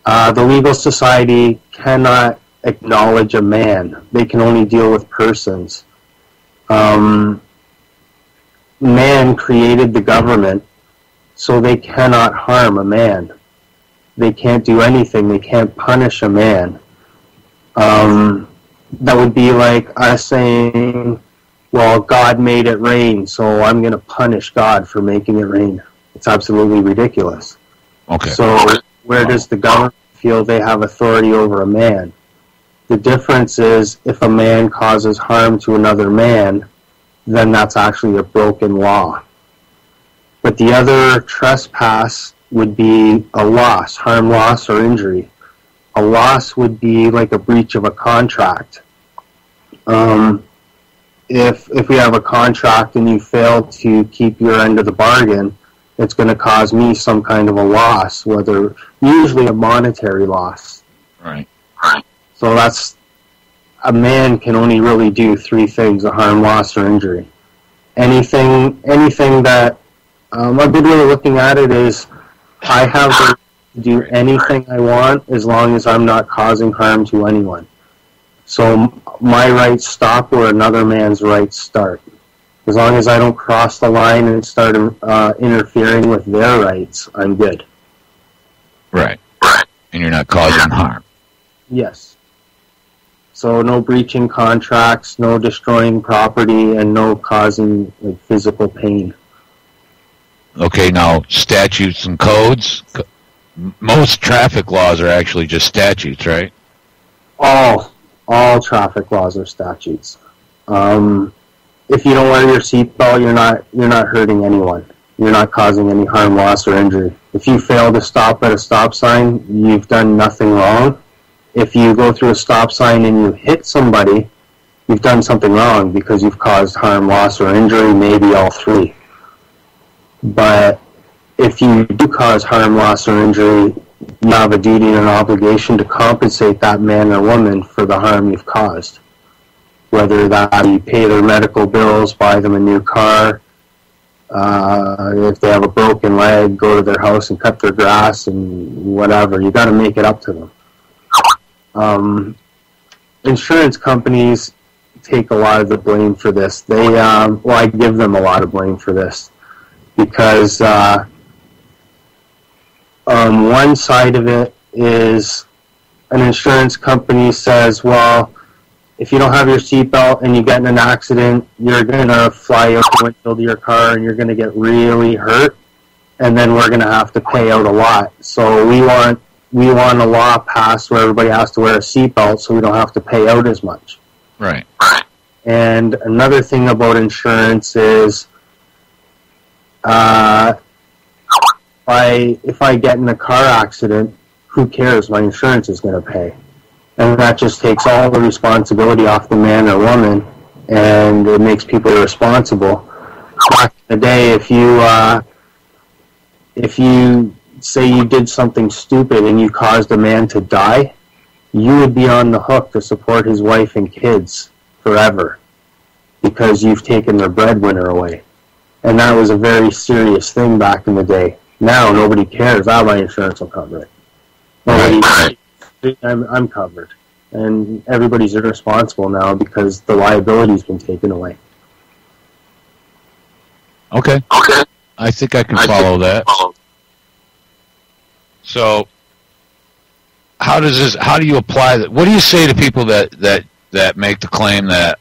the legal society cannot acknowledge a man. They can only deal with persons. Man created the government, so they cannot harm a man. They can't do anything. They can't punish a man. That would be like us saying, well, God made it rain, so I'm going to punish God for making it rain. It's absolutely ridiculous. Okay. So where does the feel they have authority over a man. The difference is if a man causes harm to another man, then that's actually a broken law. But the other trespass would be a loss, harm, loss, or injury. A loss would be like a breach of a contract. If we have a contract and you fail to keep your end of the bargain, it's going to cause me some kind of a loss, whether usually a monetary loss. Right. So that's, a man can only really do three things: a harm, loss, or injury. Anything that a good way of looking at it is I have the right to do anything I want as long as I'm not causing harm to anyone. So my rights stop where another man's rights start. As long as I don't cross the line and start interfering with their rights, I'm good. Right. And you're not causing harm. Yes. So no breaching contracts, no destroying property, and no causing like physical pain. Okay, now statutes and codes. Most traffic laws are actually just statutes, right? All traffic laws are statutes. If you don't wear your seatbelt, you're not hurting anyone. You're not causing any harm, loss, or injury. If you fail to stop at a stop sign, you've done nothing wrong. If you go through a stop sign and you hit somebody, you've done something wrong because you've caused harm, loss, or injury, maybe all three. But if you do cause harm, loss, or injury, you have a duty and an obligation to compensate that man or woman for the harm you've caused. Whether that you pay their medical bills, buy them a new car, if they have a broken leg, go to their house and cut their grass and whatever. You got to make it up to them. Insurance companies take a lot of the blame for this. I give them a lot of blame for this because one side of it is an insurance company says, well, if you don't have your seatbelt and you get in an accident, you're going to fly out the windshield of your car and you're going to get really hurt, and then we're going to have to pay out a lot. So we want a law passed where everybody has to wear a seatbelt so we don't have to pay out as much. Right. And another thing about insurance is if I get in a car accident, who cares? My insurance is going to pay. And that just takes all the responsibility off the man or woman, and it makes people irresponsible. Back in the day, if you say you did something stupid and you caused a man to die, you would be on the hook to support his wife and kids forever because you've taken their breadwinner away. And that was a very serious thing back in the day. Now nobody cares. My insurance will cover it. I'm covered. And everybody's irresponsible now because the liability's been taken away. Okay. I think I can follow that. So, how do you apply that? What do you say to people that make the claim that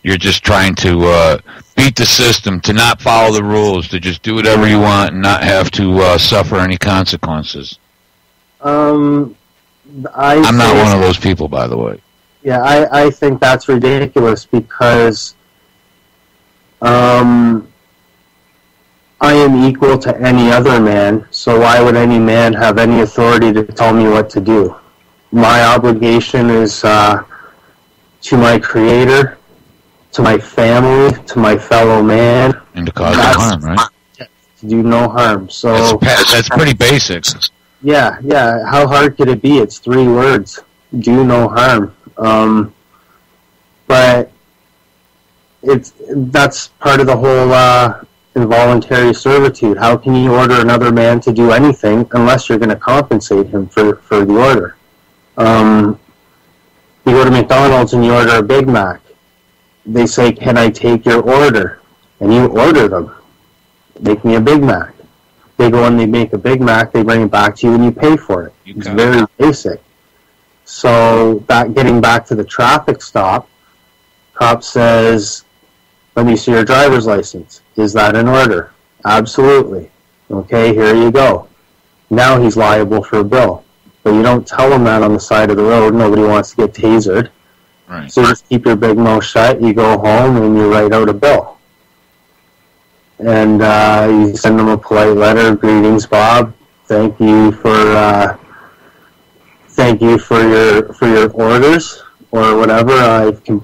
you're just trying to beat the system, to not follow the rules, to just do whatever you want and not have to suffer any consequences? I'm not one of those people, by the way. Yeah, I think that's ridiculous because I am equal to any other man, so why would any man have any authority to tell me what to do? My obligation is to my Creator, to my family, to my fellow man. And to cause no harm, right? To do no harm. So that's pretty basic. Yeah. How hard could it be? It's 3 words. Do no harm. But that's part of the whole involuntary servitude. How can you order another man to do anything unless you're going to compensate him for the order? You go to McDonald's and you order a Big Mac. They say, "Can I take your order?" And you order them. Make me a Big Mac. They go and they make a Big Mac, they bring it back to you, and you pay for it. It's very basic. So, getting back to the traffic stop, cop says, "Let me see your driver's license." Is that an order? Absolutely. Okay, here you go. Now he's liable for a bill. But you don't tell him that on the side of the road. Nobody wants to get tasered. Right. So just keep your big mouth shut. You go home and you write out a bill. And you send them a polite letter. Greetings, Bob. Thank you for your orders or whatever.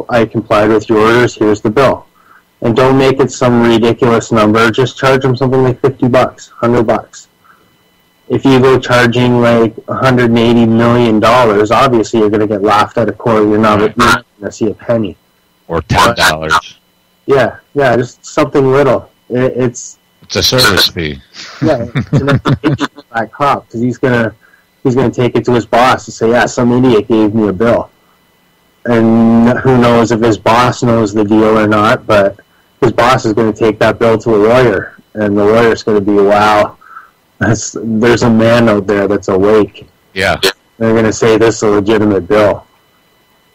I complied with your orders. Here's the bill. And don't make it some ridiculous number. Just charge them something like $50, $100. If you go charging like $180 million, obviously you're going to get laughed out of court. You're not going to see a penny. Or $10. Yeah, just something little. It's a service fee. Yeah, it's an education for that cop, because he's gonna take it to his boss and say, yeah, some idiot gave me a bill. And who knows if his boss knows the deal or not, but his boss is going to take that bill to a lawyer, and the lawyer's going to be, wow, there's a man out there that's awake. Yeah. They're going to say this is a legitimate bill.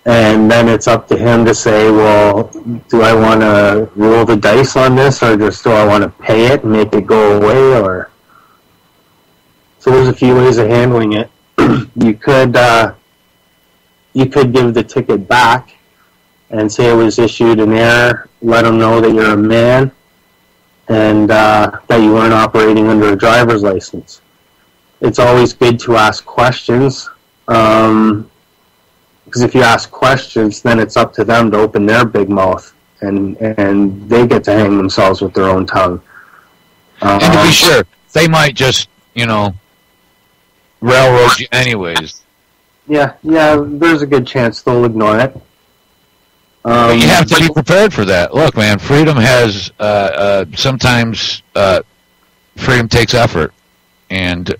And then it's up to him to say, well, do I want to roll the dice on this, or just do I want to pay it and make it go away? Or so there's a few ways of handling it. You could give the ticket back and say it was issued in error. Let them know that you're a man and that you weren't operating under a driver's license. It's always good to ask questions. Because if you ask questions, then it's up to them to open their big mouth, and they get to hang themselves with their own tongue. And to be sure, they might just, railroad you anyways. Yeah, there's a good chance they'll ignore it. But you have to be prepared for that. Look, man, freedom has, sometimes, freedom takes effort. And,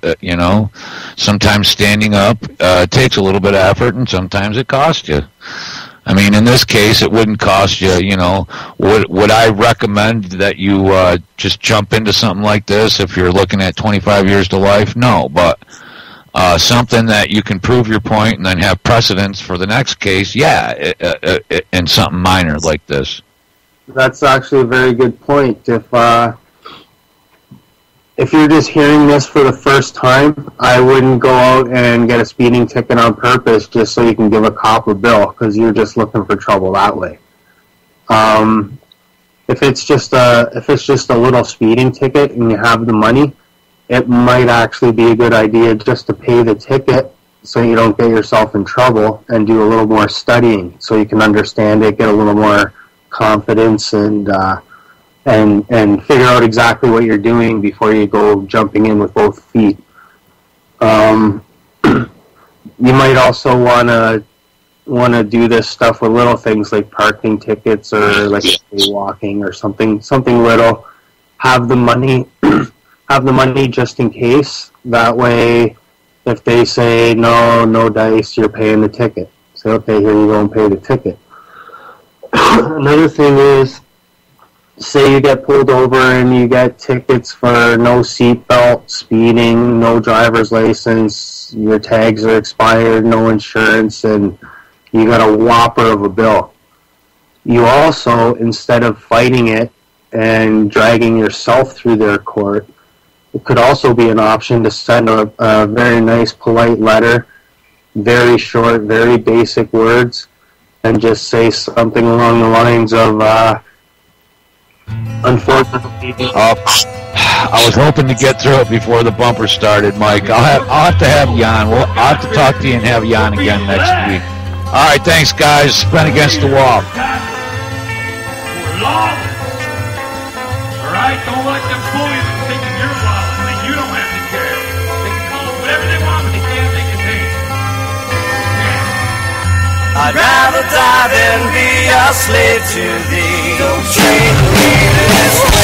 sometimes standing up takes a little bit of effort, and sometimes it costs you. I mean, in this case, it wouldn't cost you, would I recommend that you just jump into something like this if you're looking at 25 years to life? No, but something that you can prove your point and then have precedence for the next case, in something minor like this. That's actually a very good point. If you're just hearing this for the first time, I wouldn't go out and get a speeding ticket on purpose just so you can give a cop a bill, because you're just looking for trouble that way. If it's just a little speeding ticket and you have the money, it might actually be a good idea just to pay the ticket so you don't get yourself in trouble, and do a little more studying so you can understand it, get a little more confidence, and figure out exactly what you're doing before you go jumping in with both feet. You might also want to do this stuff with little things like parking tickets or like walking or something little. Have the money just in case. That way, if they say no dice, you're paying the ticket. Say, okay, here you go and pay the ticket. Another thing is, say you get pulled over and you get tickets for no seatbelt, speeding, no driver's license, your tags are expired, no insurance, and you got a whopper of a bill. You also, instead of fighting it and dragging yourself through their court, it could also be an option to send a very nice, polite letter, very short, very basic words, and just say something along the lines of, unfortunately, I was hoping to get through it before the bumper started, Mike. I'll have to have you on. I'll have to talk to you and have you on again next week. All right, thanks, guys. Been Against the Wall. All right, don't let them fool you into thinking you're wild. I mean, you don't have to care. They can call it whatever they want, but they can't make it take. I'd rather die than be a slave to thee. Don't treat me this way.